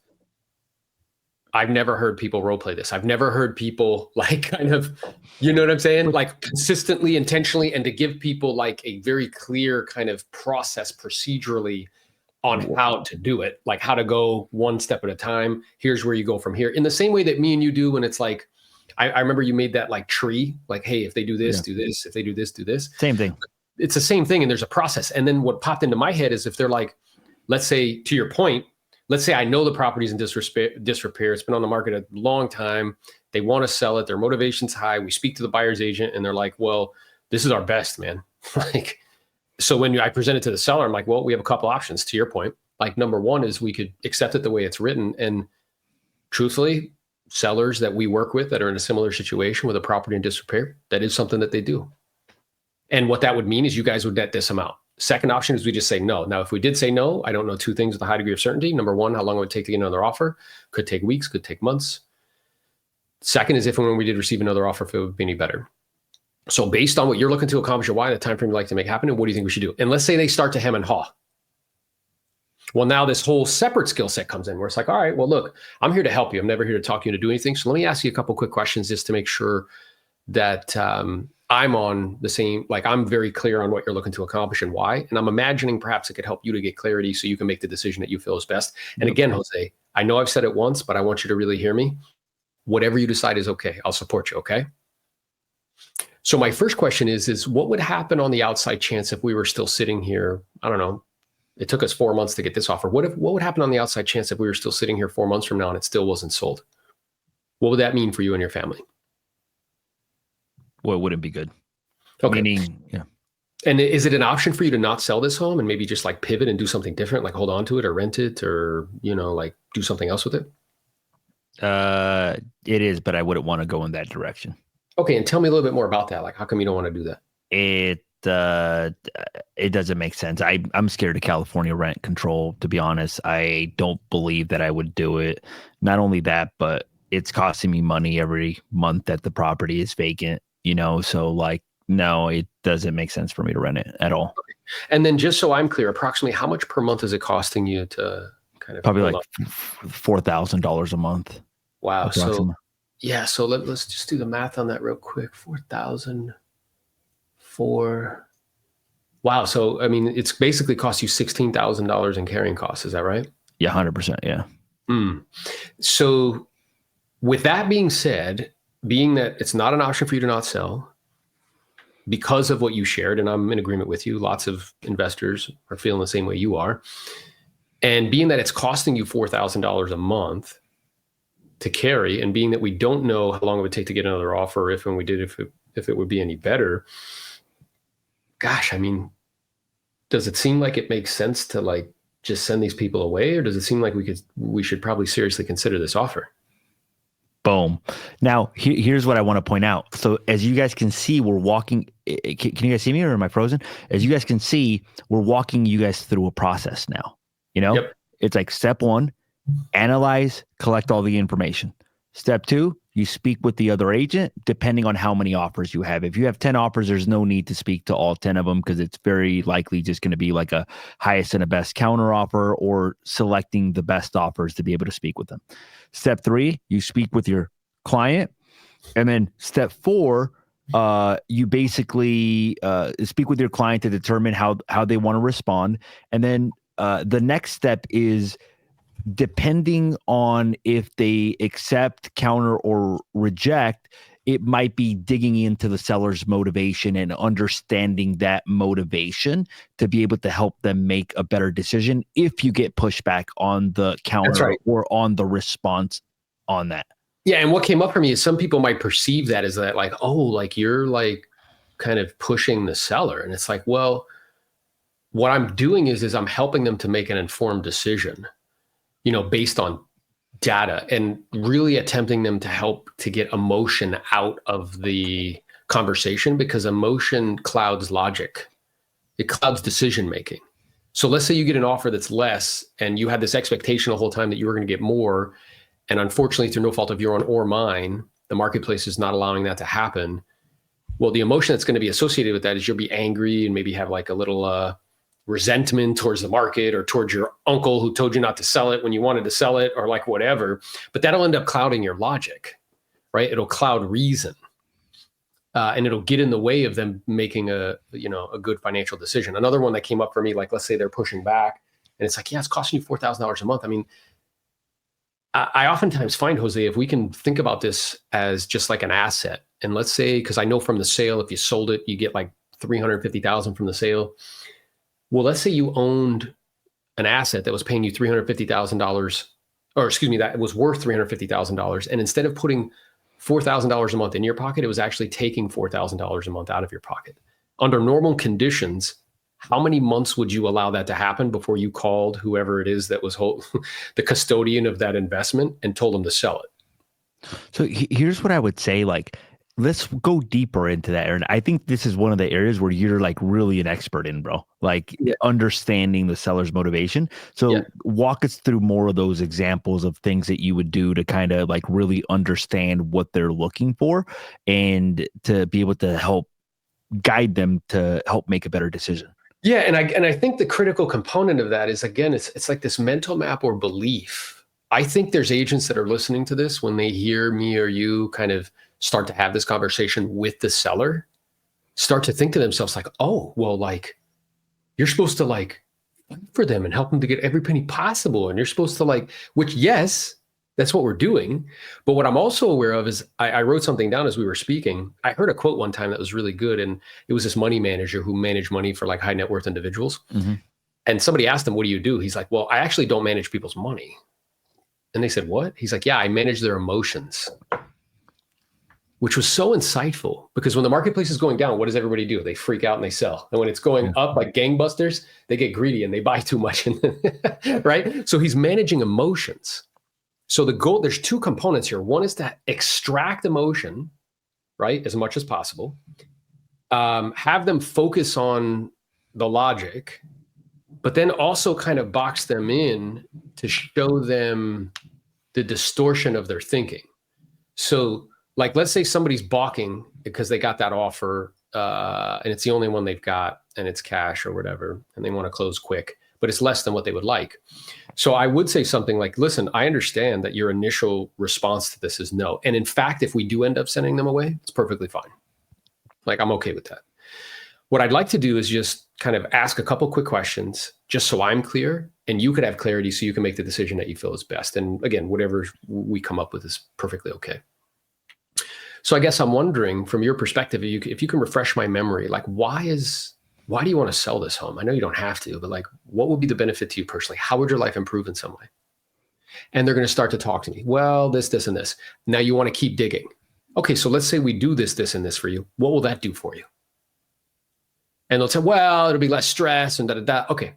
I've never heard people role play this. I've never heard people kind of, you know what I'm saying? Like, consistently, intentionally, and to give people like a very clear kind of process procedurally on how to do it, like how to go one step at a time. Here's where you go from here. In the same way that me and you do when it's like, I remember you made that like tree, like, hey, if they do this, do this. If they do this, do this. Same thing. It's the same thing. And there's a process. And then what popped into my head is, if they're like, let's say, to your point, let's say I know the property's in disrepair. It's been on the market a long time. They want to sell it. Their motivation's high. We speak to the buyer's agent, and they're like, well, this is our best, man. So when I present it to the seller, I'm like, well, we have a couple options, to your point. like number one is we could accept it the way it's written. And truthfully, sellers that we work with that are in a similar situation with a property in disrepair, that is something that they do. And what that would mean is you guys would net this amount. Second option is we just say no. Now, if we did say no, I don't know two things with a high degree of certainty. Number one, how long it would take to get another offer. Could take weeks, could take months. Second is if and when we did receive another offer, if it would be any better. So based on what you're looking to accomplish, why, the time frame you'd like to make happen, and what do you think we should do? And let's say they start to hem and haw. Well, now this whole separate skill set comes in where it's like, all right, well, look, I'm here to help you. I'm never here to talk you into do anything. So let me ask you a couple quick questions just to make sure that I'm on the same, like I'm very clear on what you're looking to accomplish and why. And I'm imagining perhaps it could help you to get clarity so you can make the decision that you feel is best. And again, Jose, I know I've said it once, but I want you to really hear me. Whatever you decide is okay. I'll support you, okay? So my first question is what would happen on the outside chance if we were still sitting here? I don't know. It took us 4 months to get this offer. What would happen on the outside chance if we were still sitting here 4 months from now and it still wasn't sold? What would that mean for you and your family? Well, it wouldn't be good. Okay. Meaning, yeah. And is it an option for you to not sell this home and maybe just like pivot and do something different, like hold on to it or rent it or, like do something else with it? It is, but I wouldn't want to go in that direction. Okay. And tell me a little bit more about that. Like, how come you don't want to do that? It doesn't make sense. I'm scared of California rent control, to be honest. I don't believe that I would do it. Not only that, but it's costing me money every month that the property is vacant, so like, no, it doesn't make sense for me to rent it at all. Okay. And then just so I'm clear, approximately how much per month is it costing you to kind of probably like $4,000 a month. Wow. So yeah, so let's just do the math on that real quick. 4,000 for, wow. So, I mean, it's basically cost you $16,000 in carrying costs. Is that right? Yeah. 100%. Yeah. So with that being said, being that it's not an option for you to not sell because of what you shared, and I'm in agreement with you, lots of investors are feeling the same way you are. And being that it's costing you $4,000 a month to carry, and being that we don't know how long it would take to get another offer, if it would be any better. Gosh, I mean, does it seem like it makes sense to like just send these people away, or does it seem like we should probably seriously consider this offer? Boom. Now, here's what I want to point out. So as you guys can see, we're walking. Can you guys see me, or am I frozen? As you guys can see, we're walking you guys through a process now. Yep. It's like step one, analyze, collect all the information. Step two, you speak with the other agent, depending on how many offers you have. If you have 10 offers, there's no need to speak to all 10 of them because it's very likely just going to be like a highest and a best counter offer, or selecting the best offers to be able to speak with them. Step three, you speak with your client. And then step four, you basically speak with your client to determine how they want to respond. And then the next step is, depending on if they accept, counter, or reject, it might be digging into the seller's motivation and understanding that motivation to be able to help them make a better decision if you get pushback on the counter or on the response on that. Yeah. And what came up for me is some people might perceive that as that like, oh, like you're like kind of pushing the seller. And it's like, well, what I'm doing is I'm helping them to make an informed decision, based on data, and really attempting them to help to get emotion out of the conversation, because emotion clouds logic. It clouds decision-making. So let's say you get an offer that's less and you had this expectation the whole time that you were going to get more. And unfortunately, through no fault of your own or mine, the marketplace is not allowing that to happen. Well, the emotion that's going to be associated with that is you'll be angry and maybe have like a little resentment towards the market or towards your uncle who told you not to sell it when you wanted to sell it, or like whatever. But that'll end up clouding your logic, right? It'll cloud reason. And it'll get in the way of them making a good financial decision. Another one that came up for me, like let's say they're pushing back and it's like, yeah, it's costing you $4,000 a month. I mean, I oftentimes find, Jose, if we can think about this as just like an asset, and let's say, because I know from the sale, if you sold it, you get like $350,000 from the sale. Well, let's say you owned an asset that was paying you $350,000, or excuse me, that was worth $350,000. And instead of putting $4,000 a month in your pocket, it was actually taking $4,000 a month out of your pocket. Under normal conditions, how many months would you allow that to happen before you called whoever it is that was the custodian of that investment and told them to sell it? So here's what I would say, like, let's go deeper into that. And I think this is one of the areas where you're like really an expert in, bro, like understanding the seller's motivation. So walk us through more of those examples of things that you would do to kind of like really understand what they're looking for and to be able to help guide them to help make a better decision. Yeah. And I think the critical component of that is, again, it's like this mental map or belief. I think there's agents that are listening to this when they hear me or you kind of start to have this conversation with the seller, start to think to themselves like, oh, well, like you're supposed to like fight for them and help them to get every penny possible. And you're supposed to like, which, yes, that's what we're doing. But what I'm also aware of is I wrote something down as we were speaking. I heard a quote one time that was really good. And it was this money manager who managed money for like high net worth individuals. Mm-hmm. And somebody asked him, what do you do? He's like, well, I actually don't manage people's money. And they said, what? He's like, yeah, I manage their emotions. Which was so insightful, because when the marketplace is going down, what does everybody do? They freak out and they sell. And when it's going up like gangbusters, they get greedy and they buy too much, right? So he's managing emotions. So the goal, there's two components here. One is to extract emotion, right, as much as possible. Have them focus on the logic, but then also kind of box them in to show them the distortion of their thinking. So like, let's say somebody's balking because they got that offer and it's the only one they've got and it's cash or whatever, and they want to close quick, but it's less than what they would like. So I would say something like, listen, I understand that your initial response to this is no. And in fact, if we do end up sending them away, it's perfectly fine. Like, I'm okay with that. What I'd like to do is just kind of ask a couple quick questions just so I'm clear and you could have clarity so you can make the decision that you feel is best. And again, whatever we come up with is perfectly okay. So I guess I'm wondering from your perspective, if you can refresh my memory, like why do you want to sell this home? I know you don't have to, but like, what would be the benefit to you personally? How would your life improve in some way? And they're going to start to talk to me. Well, this, and this. Now you want to keep digging. Okay, so let's say we do this, and this for you. What will that do for you? And they'll say, well, it'll be less stress and da-da-da. Okay,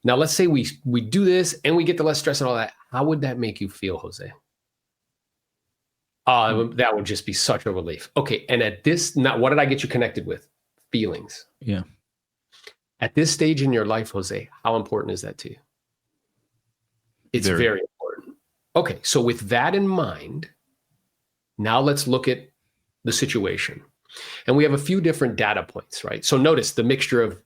now let's say we do this and we get the less stress and all that. How would that make you feel, Jose? That would just be such a relief. Okay. And at this, now what did I get you connected with? Feelings. Yeah. At this stage in your life, Jose, how important is that to you? It's very important. Okay. So with that in mind, now let's look at the situation. And we have a few different data points, right? So notice the mixture of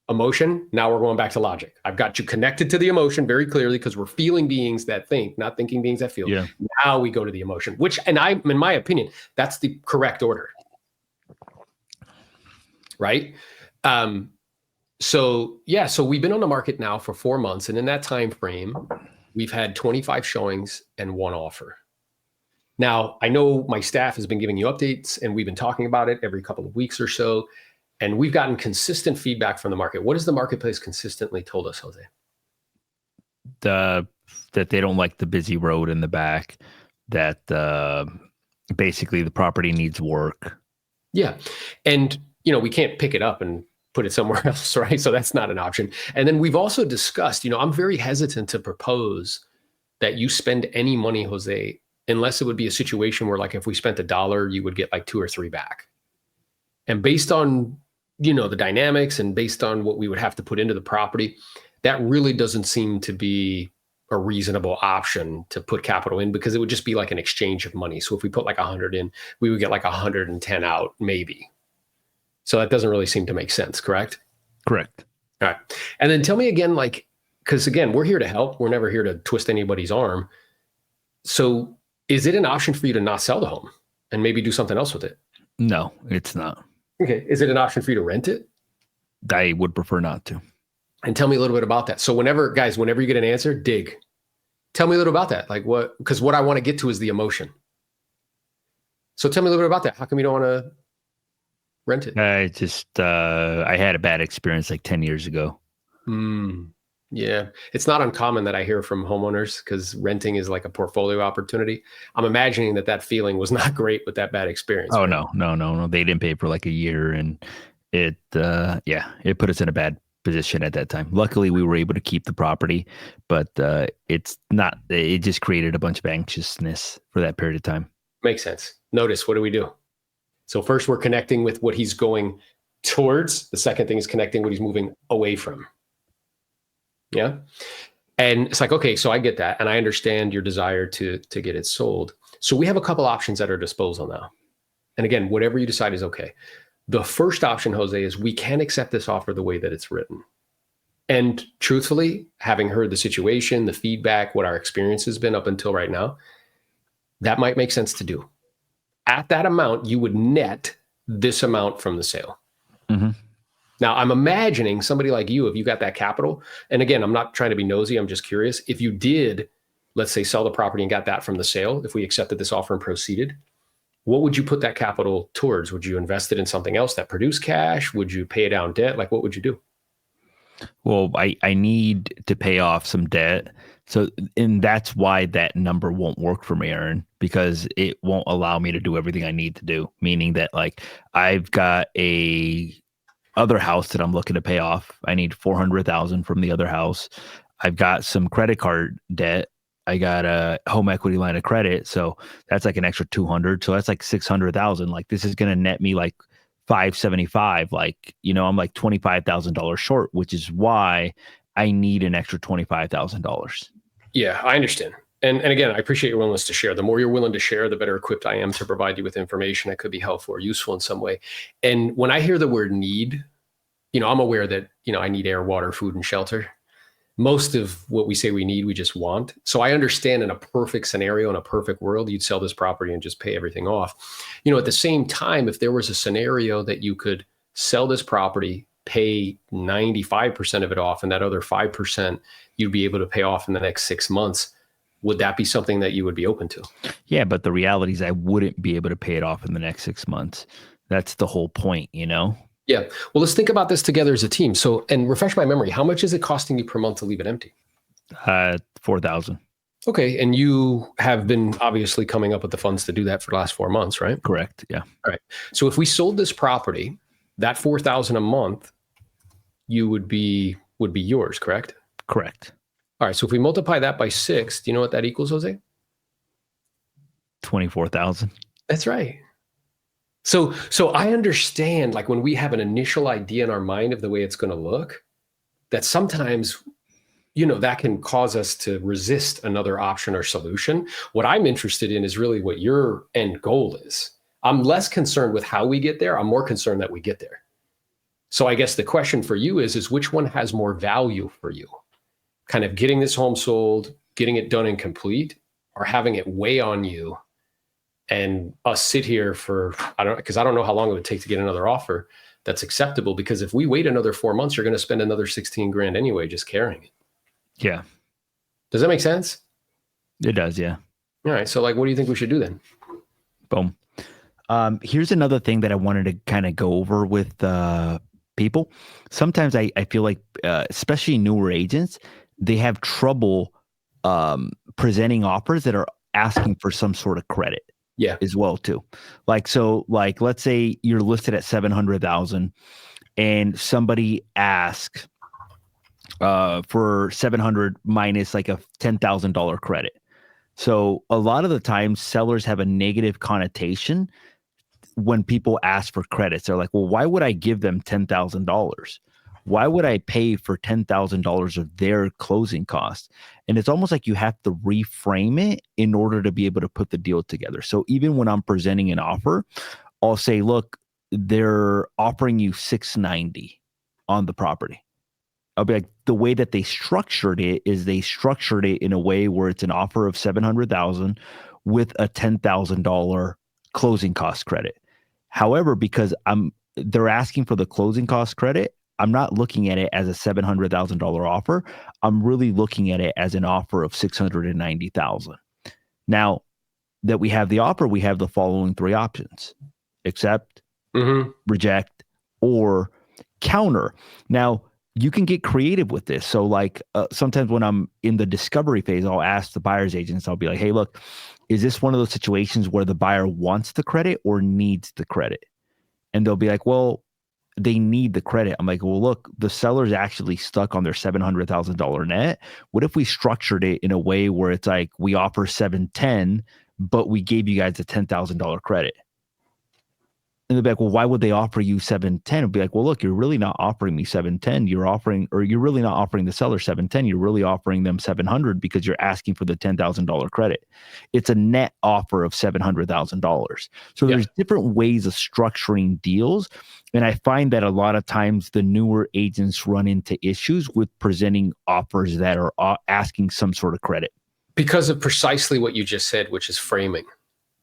emotion. Now we're going back to logic. I've got you connected to the emotion very clearly because we're feeling beings that think, not thinking beings that feel. Yeah. Now we go to the emotion, which, and in my opinion, that's the correct order. Right? So we've been on the market now for 4 months. And in that time frame, we've had 25 showings and 1 offer. Now, I know my staff has been giving you updates and we've been talking about it every couple of weeks or so. And we've gotten consistent feedback from the market. What has the marketplace consistently told us, Jose? That they don't like the busy road in the back, that basically the property needs work. Yeah. And, we can't pick it up and put it somewhere else, right? So that's not an option. And then we've also discussed, I'm very hesitant to propose that you spend any money, Jose, unless it would be a situation where like if we spent $1, you would get like 2 or 3 back. And based on the dynamics and based on what we would have to put into the property, that really doesn't seem to be a reasonable option to put capital in because it would just be like an exchange of money. So if we put like 100 in, we would get like 110 out, maybe. So that doesn't really seem to make sense, correct? Correct. All right. And then tell me again, like, because again, we're here to help. We're never here to twist anybody's arm. So is it an option for you to not sell the home and maybe do something else with it? No, it's not. Okay. Is it an option for you to rent it? I would prefer not to. And tell me a little bit about that. So whenever you get an answer, dig. Tell me a little about that. Like because what I want to get to is the emotion. So tell me a little bit about that. How come you don't want to rent it? I had a bad experience like 10 years ago. Yeah. It's not uncommon that I hear from homeowners because renting is like a portfolio opportunity. I'm imagining that feeling was not great with that bad experience. Oh, right? No. They didn't pay for like a year and it put us in a bad position at that time. Luckily, we were able to keep the property, but it just created a bunch of anxiousness for that period of time. Makes sense. Notice, what do we do? So first we're connecting with what he's going towards. The second thing is connecting what he's moving away from. Yeah. And it's like, okay, so I get that. And I understand your desire to get it sold. So we have a couple options at our disposal now. And again, whatever you decide is okay. The first option, Jose, is we can accept this offer the way that it's written. And truthfully, having heard the situation, the feedback, what our experience has been up until right now, that might make sense to do. At that amount, you would net this amount from the sale. Mm-hmm. Now, I'm imagining somebody like you, if you got that capital, and again, I'm not trying to be nosy, I'm just curious. If you did, let's say, sell the property and got that from the sale, if we accepted this offer and proceeded, what would you put that capital towards? Would you invest it in something else that produced cash? Would you pay down debt? Like, what would you do? Well, I need to pay off some debt. So, and that's why that number won't work for me, Aaron, because it won't allow me to do everything I need to do. Meaning that, like, I've got a other house that I'm looking to pay off. I need $400,000 from the other house. I've got some credit card debt. I got a home equity line of credit. So that's like an extra 200. So that's like 600,000. Like, this is going to net me like 575. Like, I'm like $25,000 short, which is why I need an extra $25,000. Yeah, I understand. And again, I appreciate your willingness to share. The more you're willing to share, the better equipped I am to provide you with information that could be helpful or useful in some way. And when I hear the word need, I'm aware that, I need air, water, food, and shelter. Most of what we say we need, we just want. So I understand in a perfect scenario, in a perfect world, you'd sell this property and just pay everything off. At the same time, if there was a scenario that you could sell this property, pay 95% of it off, and that other 5% you'd be able to pay off in the next 6 months, would that be something that you would be open to? Yeah, but the reality is I wouldn't be able to pay it off in the next 6 months. That's the whole point, Yeah. Well, let's think about this together as a team. So, and refresh my memory, how much is it costing you per month to leave it empty? $4,000. Okay. And you have been obviously coming up with the funds to do that for the last 4 months, right? Correct. Yeah. All right. So if we sold this property, that $4,000 a month, would be yours, correct? Correct. All right. So if we multiply that by 6, do you know what that equals, Jose? 24,000. That's right. So I understand, like, when we have an initial idea in our mind of the way it's going to look, that sometimes, that can cause us to resist another option or solution. What I'm interested in is really what your end goal is. I'm less concerned with how we get there. I'm more concerned that we get there. So I guess the question for you is which one has more value for you? Kind of getting this home sold, getting it done and complete, or having it weigh on you and us sit here for, because I don't know how long it would take to get another offer that's acceptable. Because if we wait another 4 months, you're going to spend another 16 grand anyway, just carrying it. Yeah. Does that make sense? It does. Yeah. All right. So, like, what do you think we should do then? Boom. Here's another thing that I wanted to kind of go over with people. Sometimes I feel like, especially newer agents, they have trouble presenting offers that are asking for some sort of credit. Yeah. As well too. Like, so like, let's say you're listed at 700,000 and somebody asks for 700 minus like a $10,000 credit. So a lot of the times sellers have a negative connotation when people ask for credits. They're like, well, why would I give them $10,000? Why would I pay for $10,000 of their closing costs? And it's almost like you have to reframe it in order to be able to put the deal together. So even when I'm presenting an offer, I'll say, look, they're offering you $690 on the property. I'll be like, the way that they structured it is they structured it in a way where it's an offer of $700,000 with a $10,000 closing cost credit. However, because they're asking for the closing cost credit, I'm not looking at it as a $700,000 offer. I'm really looking at it as an offer of $690,000. Now that we have the offer, we have the following 3 options: accept, reject, or counter. Now you can get creative with this. So like sometimes when I'm in the discovery phase, I'll ask the buyer's agents, I'll be like, hey, look, is this one of those situations where the buyer wants the credit or needs the credit? And they'll be like, well, they need the credit. I'm like, well, look, the seller's actually stuck on their $700,000 net. What if we structured it in a way where it's like we offer 710, but we gave you guys a $10,000 credit? And they'll be like, well, why would they offer you 710? It'll be like, well, look, you're really not offering me 710. You're really not offering the seller 710. You're really offering them 700 because you're asking for the $10,000 credit. It's a net offer of $700,000. So there's different ways of structuring deals. And I find that a lot of times the newer agents run into issues with presenting offers that are asking some sort of credit. Because of precisely what you just said, which is framing.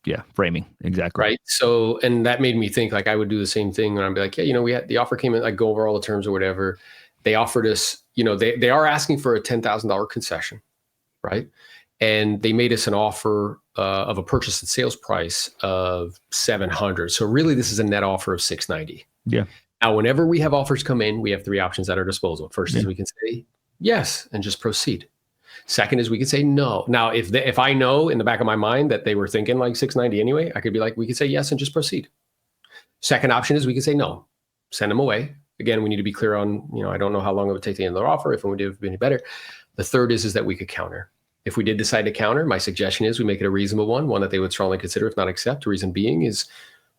Yeah, framing. Exactly. Right. So, and that made me think like I would do the same thing when I'd be like, yeah, we had the offer came in, like go over all the terms or whatever. They offered us, they are asking for a $10,000 concession. Right. And they made us an offer of a purchase and sales price of 700. So really this is a net offer of 690. Yeah. Now, whenever we have offers come in, we have three options at our disposal. First is we can say yes and just proceed. Second is we could say no. Now, if I know in the back of my mind that they were thinking like 690 anyway, I could be like, we could say yes and just proceed. Second option is we could say no, send them away. Again, we need to be clear on, I don't know how long it would take to end their offer. If we do any better. The third is that we could counter. If we did decide to counter, my suggestion is we make it a reasonable one that they would strongly consider, if not accept. The reason being is,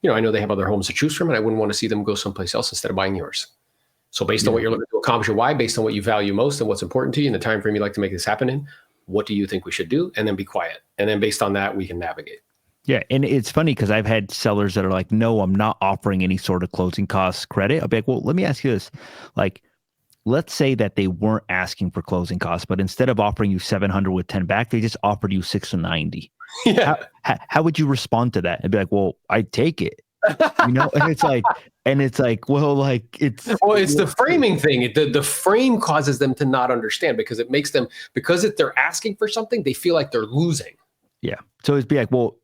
I know they have other homes to choose from and I wouldn't want to see them go someplace else instead of buying yours. So based on what you're looking to accomplish your why, based on what you value most and what's important to you and the time frame you'd like to make this happen in, what do you think we should do? And then be quiet. And then based on that, we can navigate. Yeah. And it's funny because I've had sellers that are like, no, I'm not offering any sort of closing costs credit. I'll be like, well, let me ask you this. Like, let's say that they weren't asking for closing costs, but instead of offering you 700 with 10 back, they just offered you 690. Yeah. How would you respond to that? And be like, well, I'd take it. And it's like, it's the framing thing. The frame causes them to not understand because it makes them, because if they're asking for something, they feel like they're losing. Yeah. So it'd be like, well,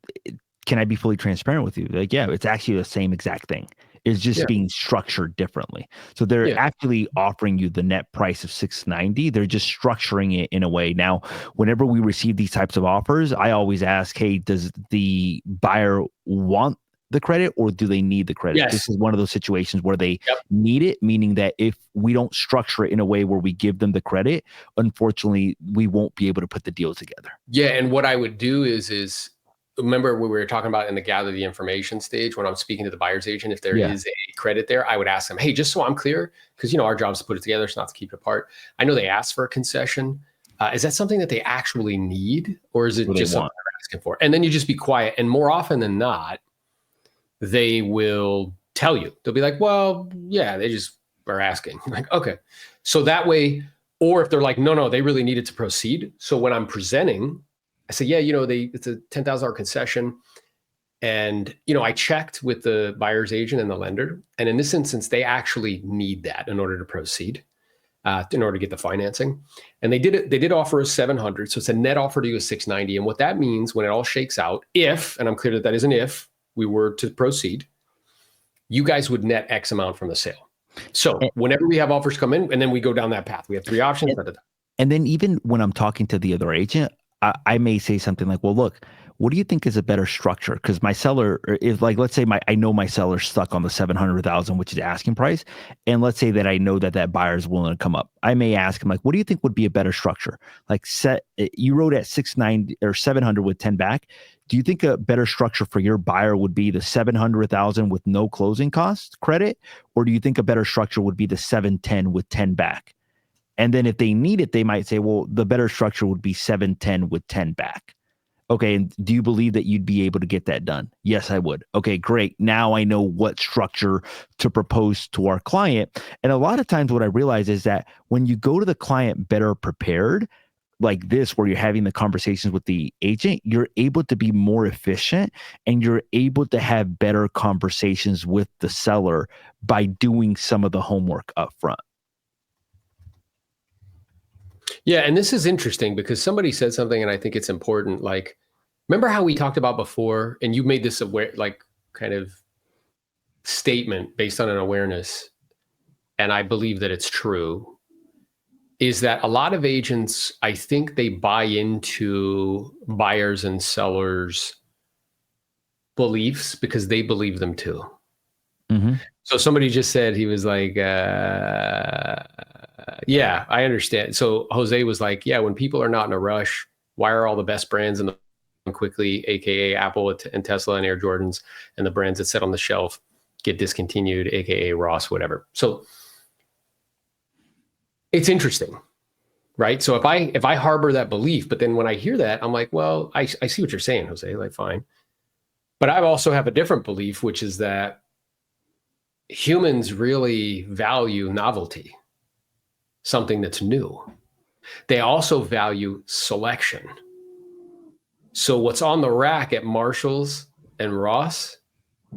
can I be fully transparent with you? Like, yeah, it's actually the same exact thing. It's just being structured differently. So they're actually offering you the net price of 690. They're just structuring it in a way. Now, whenever we receive these types of offers, I always ask, hey, does the buyer want the credit or do they need the credit? Yes. This is one of those situations where they need it, meaning that if we don't structure it in a way where we give them the credit, unfortunately, we won't be able to put the deal together. Yeah. And what I would do is remember we were talking about in the gather the information stage when I'm speaking to the buyer's agent, if there is a credit there, I would ask them, hey, just so I'm clear, because our job is to put it together, it's not to keep it apart. I know they asked for a concession. Is that something that they actually need or is it just something they're asking for? And then you just be quiet. And more often than not, they will tell you. They'll be like, well, yeah, they just are asking. Like, okay. So that way, or if they're like, no, they really needed to proceed. So when I'm presenting, I say, yeah, it's a $10,000 concession. And, I checked with the buyer's agent and the lender. And in this instance, they actually need that in order to proceed, in order to get the financing. And they did offer us 700. So it's a net offer to you of 690. And what that means when it all shakes out, and I'm clear that is an if, we were to proceed, you guys would net X amount from the sale. So whenever we have offers come in and then we go down that path, we have three options. And then even when I'm talking to the other agent, I may say something like, well, look, what do you think is a better structure? Because my seller is like, let's say I know my seller's stuck on the 700,000, which is asking price. And let's say that I know that buyer is willing to come up. I may ask him like, what do you think would be a better structure? Like you wrote at 690 or 700 with 10 back. Do you think a better structure for your buyer would be the 700,000 with no closing costs credit? Or do you think a better structure would be the 710 with 10 back? And then if they need it, they might say, well, the better structure would be 710 with 10 back. Okay. And do you believe that you'd be able to get that done? Yes, I would. Okay, great. Now I know what structure to propose to our client. And a lot of times what I realize is that when you go to the client better prepared, like this, where you're having the conversations with the agent, you're able to be more efficient and you're able to have better conversations with the seller by doing some of the homework up front. Yeah. And this is interesting because somebody said something and I think it's important. Like, remember how we talked about before and you made this kind of statement based on an awareness. And I believe that it's true, is that a lot of agents, I think they buy into buyers and sellers' beliefs because they believe them too. Mm-hmm. So somebody just said, he was like, yeah, I understand. So Jose was like, yeah, when people are not in a rush, why are all the best brands in the quickly, aka Apple and Tesla and Air Jordans, and the brands that sit on the shelf get discontinued, aka Ross, whatever. So it's interesting, right? So if I harbor that belief, but then when I hear that, I'm like, well, I see what you're saying, Jose, like fine. But I also have a different belief, which is that humans really value novelty, something that's new. They also value selection. So what's on the rack at Marshall's and Ross,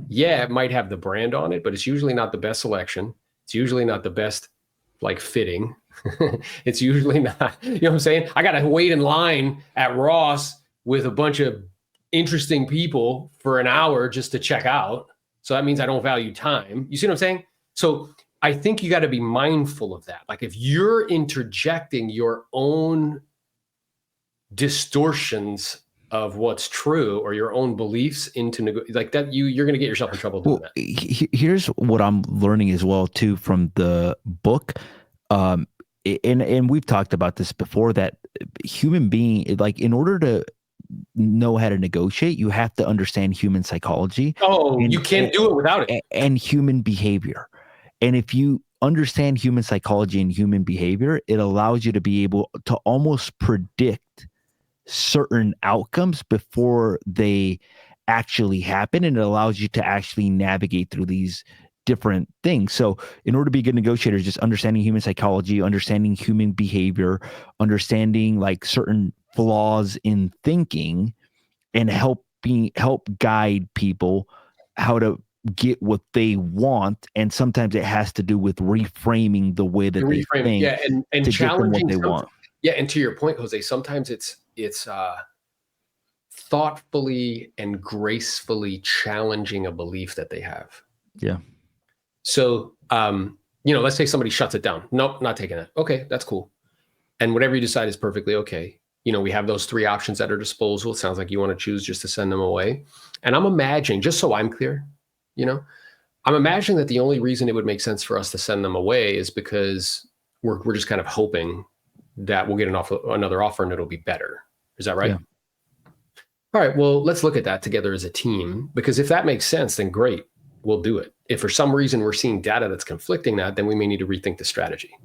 yeah, it might have the brand on it, but it's usually not the best selection. It's usually not the best like fitting. It's usually not, you know what I'm saying? I got to wait in line at Ross with a bunch of interesting people for an hour just to check out. So that means I don't value time. You see what I'm saying? So I think you got to be mindful of that. Like if you're interjecting your own distortions of what's true or your own beliefs into like that, you're going to get yourself in trouble doing that. Here's what I'm learning as well too from the book. And we've talked about this before, that human being, like in order to know how to negotiate, you have to understand human psychology. Oh, you can't do it without it. And human behavior. And if you understand human psychology and human behavior, it allows you to be able to almost predict certain outcomes before they actually happen. And it allows you to actually navigate through these different things. So in order to be good negotiators, just understanding human psychology, understanding human behavior, understanding like certain flaws in thinking, and help guide people how to get what they want. And sometimes it has to do with reframing the way that they think, yeah, and to challenging get them what they want. Yeah, and to your point, Jose, sometimes it's thoughtfully and gracefully challenging a belief that they have. Yeah. So, let's say somebody shuts it down. Nope, not taking it. Okay, that's cool. And whatever you decide is perfectly okay. We have those three options at our disposal. It sounds like you want to choose just to send them away. And I'm imagining, just so I'm clear, I'm imagining that the only reason it would make sense for us to send them away is because we're just kind of hoping that we'll get another offer and it'll be better. Is that right? Yeah. All right, well, let's look at that together as a team, because if that makes sense, then great, we'll do it. If for some reason we're seeing data that's conflicting that, then we may need to rethink the strategy.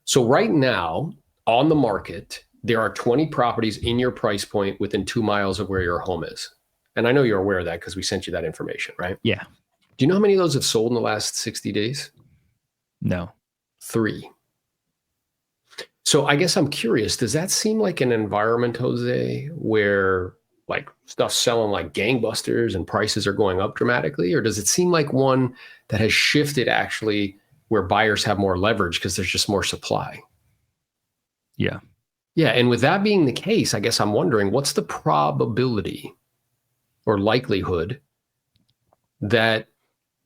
So right now on the market, there are 20 properties in your price point within 2 miles of where your home is. And I know you're aware of that because we sent you that information, right? Yeah. Do you know how many of those have sold in the last 60 days? No. 3. So I guess I'm curious, does that seem like an environment, Jose, where like stuff's selling like gangbusters and prices are going up dramatically? Or does it seem like one that has shifted actually where buyers have more leverage because there's just more supply? Yeah. Yeah. And with that being the case, I guess I'm wondering, what's the probability or likelihood that,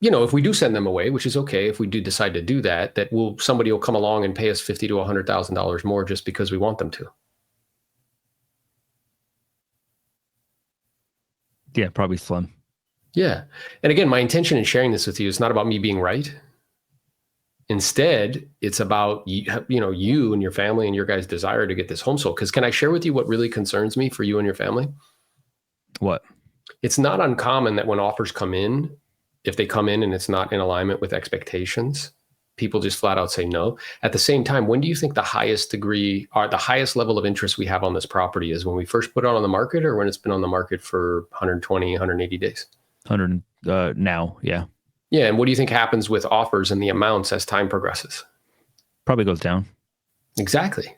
if we do send them away, which is okay, if we do decide to do that, somebody will come along and pay us $50,000 to $100,000 more just because we want them to? Yeah, probably slim. Yeah. And again, my intention in sharing this with you is not about me being right. Instead, it's about you and your family and your guys' desire to get this home sold. Because can I share with you what really concerns me for you and your family? What? It's not uncommon that when offers come in, if they come in and it's not in alignment with expectations, people just flat out say no. At the same time, when do you think the highest level of interest we have on this property is? When we first put it on the market, or when it's been on the market for 120, 180 days? 100 now, yeah. Yeah, and what do you think happens with offers and the amounts as time progresses? Probably goes down. Exactly.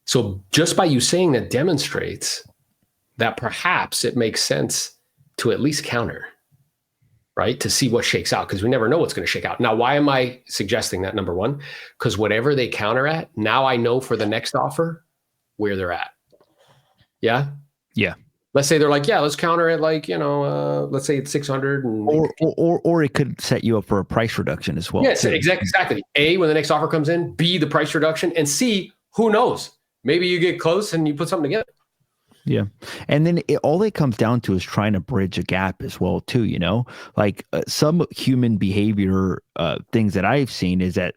So just by you saying that demonstrates that perhaps it makes sense to at least counter, right? To see what shakes out, because we never know what's going to shake out. Now, why am I suggesting that? Number one, because whatever they counter at, now I know for the next offer where they're at. Yeah? Yeah. Let's say they're like, yeah, let's counter it like, let's say it's 600. Or it could set you up for a price reduction as well. Yes, exactly. A, when the next offer comes in, B, the price reduction, and C, who knows? Maybe you get close and you put something together. Yeah. And then all it comes down to is trying to bridge a gap as well, too, like some human behavior things that I've seen is that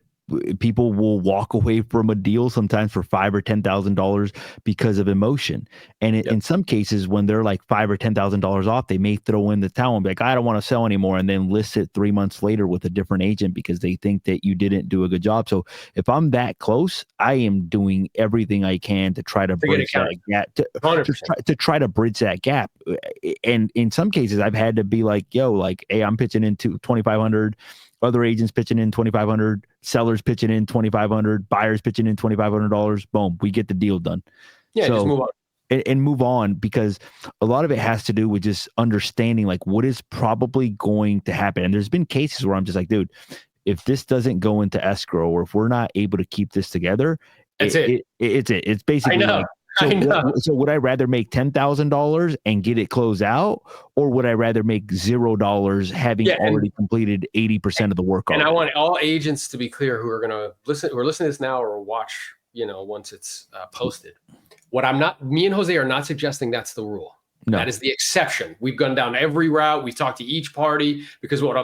people will walk away from a deal sometimes for $5,000 or $10,000 because of emotion. And in some cases, when they're like $5,000 or $10,000 off, they may throw in the towel and be like, I don't want to sell anymore. And then list it 3 months later with a different agent because they think that you didn't do a good job. So if I'm that close, I am doing everything I can to try to bridge that gap, to try to bridge that gap. And in some cases, I've had to be like, yo, like, hey, I'm pitching into 2,500. Other agents pitching in $2,500, sellers pitching in $2,500, buyers pitching in $2,500. Boom, we get the deal done. Yeah, just move on. And move on, because a lot of it has to do with just understanding like what is probably going to happen. And there's been cases where I'm just like, dude, if this doesn't go into escrow or if we're not able to keep this together, it's basically like, so would I rather make $10,000 and get it closed out, or would I rather make $0 having already completed 80% of the work already? And I want all agents to be clear who are going to listen, who are listening to this now or watch, once it's posted. Me and Jose are not suggesting that's the rule. No. That is the exception. We've gone down every route. We've talked to each party, because what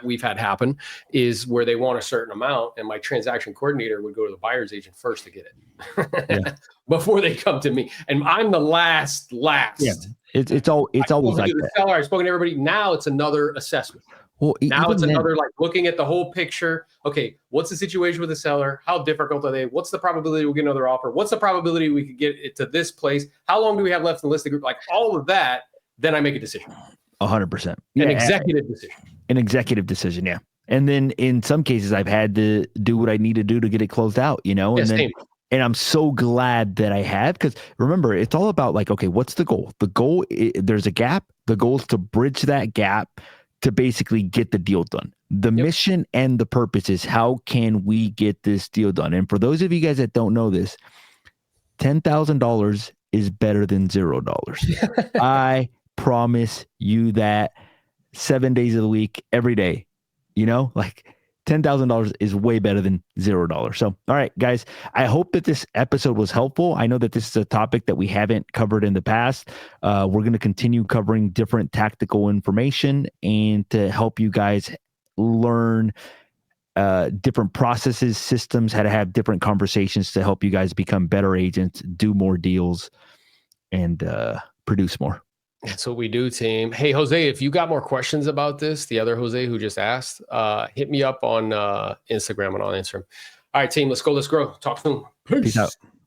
we've had happen is where they want a certain amount, and my transaction coordinator would go to the buyer's agent first to get it before they come to me, and I'm the last. Yeah, it's always like that. Seller, I've spoken to everybody. Now it's another assessment. Well, now it's another like looking at the whole picture. Okay, what's the situation with the seller? How difficult are they? What's the probability we'll get another offer? What's the probability we could get it to this place? How long do we have left in the listing group? Like all of that, then I make a decision. 100%. An executive decision. An executive decision, yeah. And then in some cases, I've had to do what I need to do to get it closed out, And I'm so glad that I have, because remember, it's all about like, okay, what's the goal? The goal, there's a gap. The goal is to bridge that gap to basically get the deal done. The mission and the purpose is, how can we get this deal done? And for those of you guys that don't know this, $10,000 is better than $0. I promise you that, 7 days of the week, every day, like $10,000 is way better than $0. So, all right, guys, I hope that this episode was helpful. I know that this is a topic that we haven't covered in the past. We're going to continue covering different tactical information and to help you guys learn different processes, systems, how to have different conversations to help you guys become better agents, do more deals, and produce more. That's what we do, team. Hey, Jose, if you got more questions about this, the other Jose who just asked, hit me up on Instagram and on Instagram. All right, team, let's go. Let's grow. Talk soon. Peace out.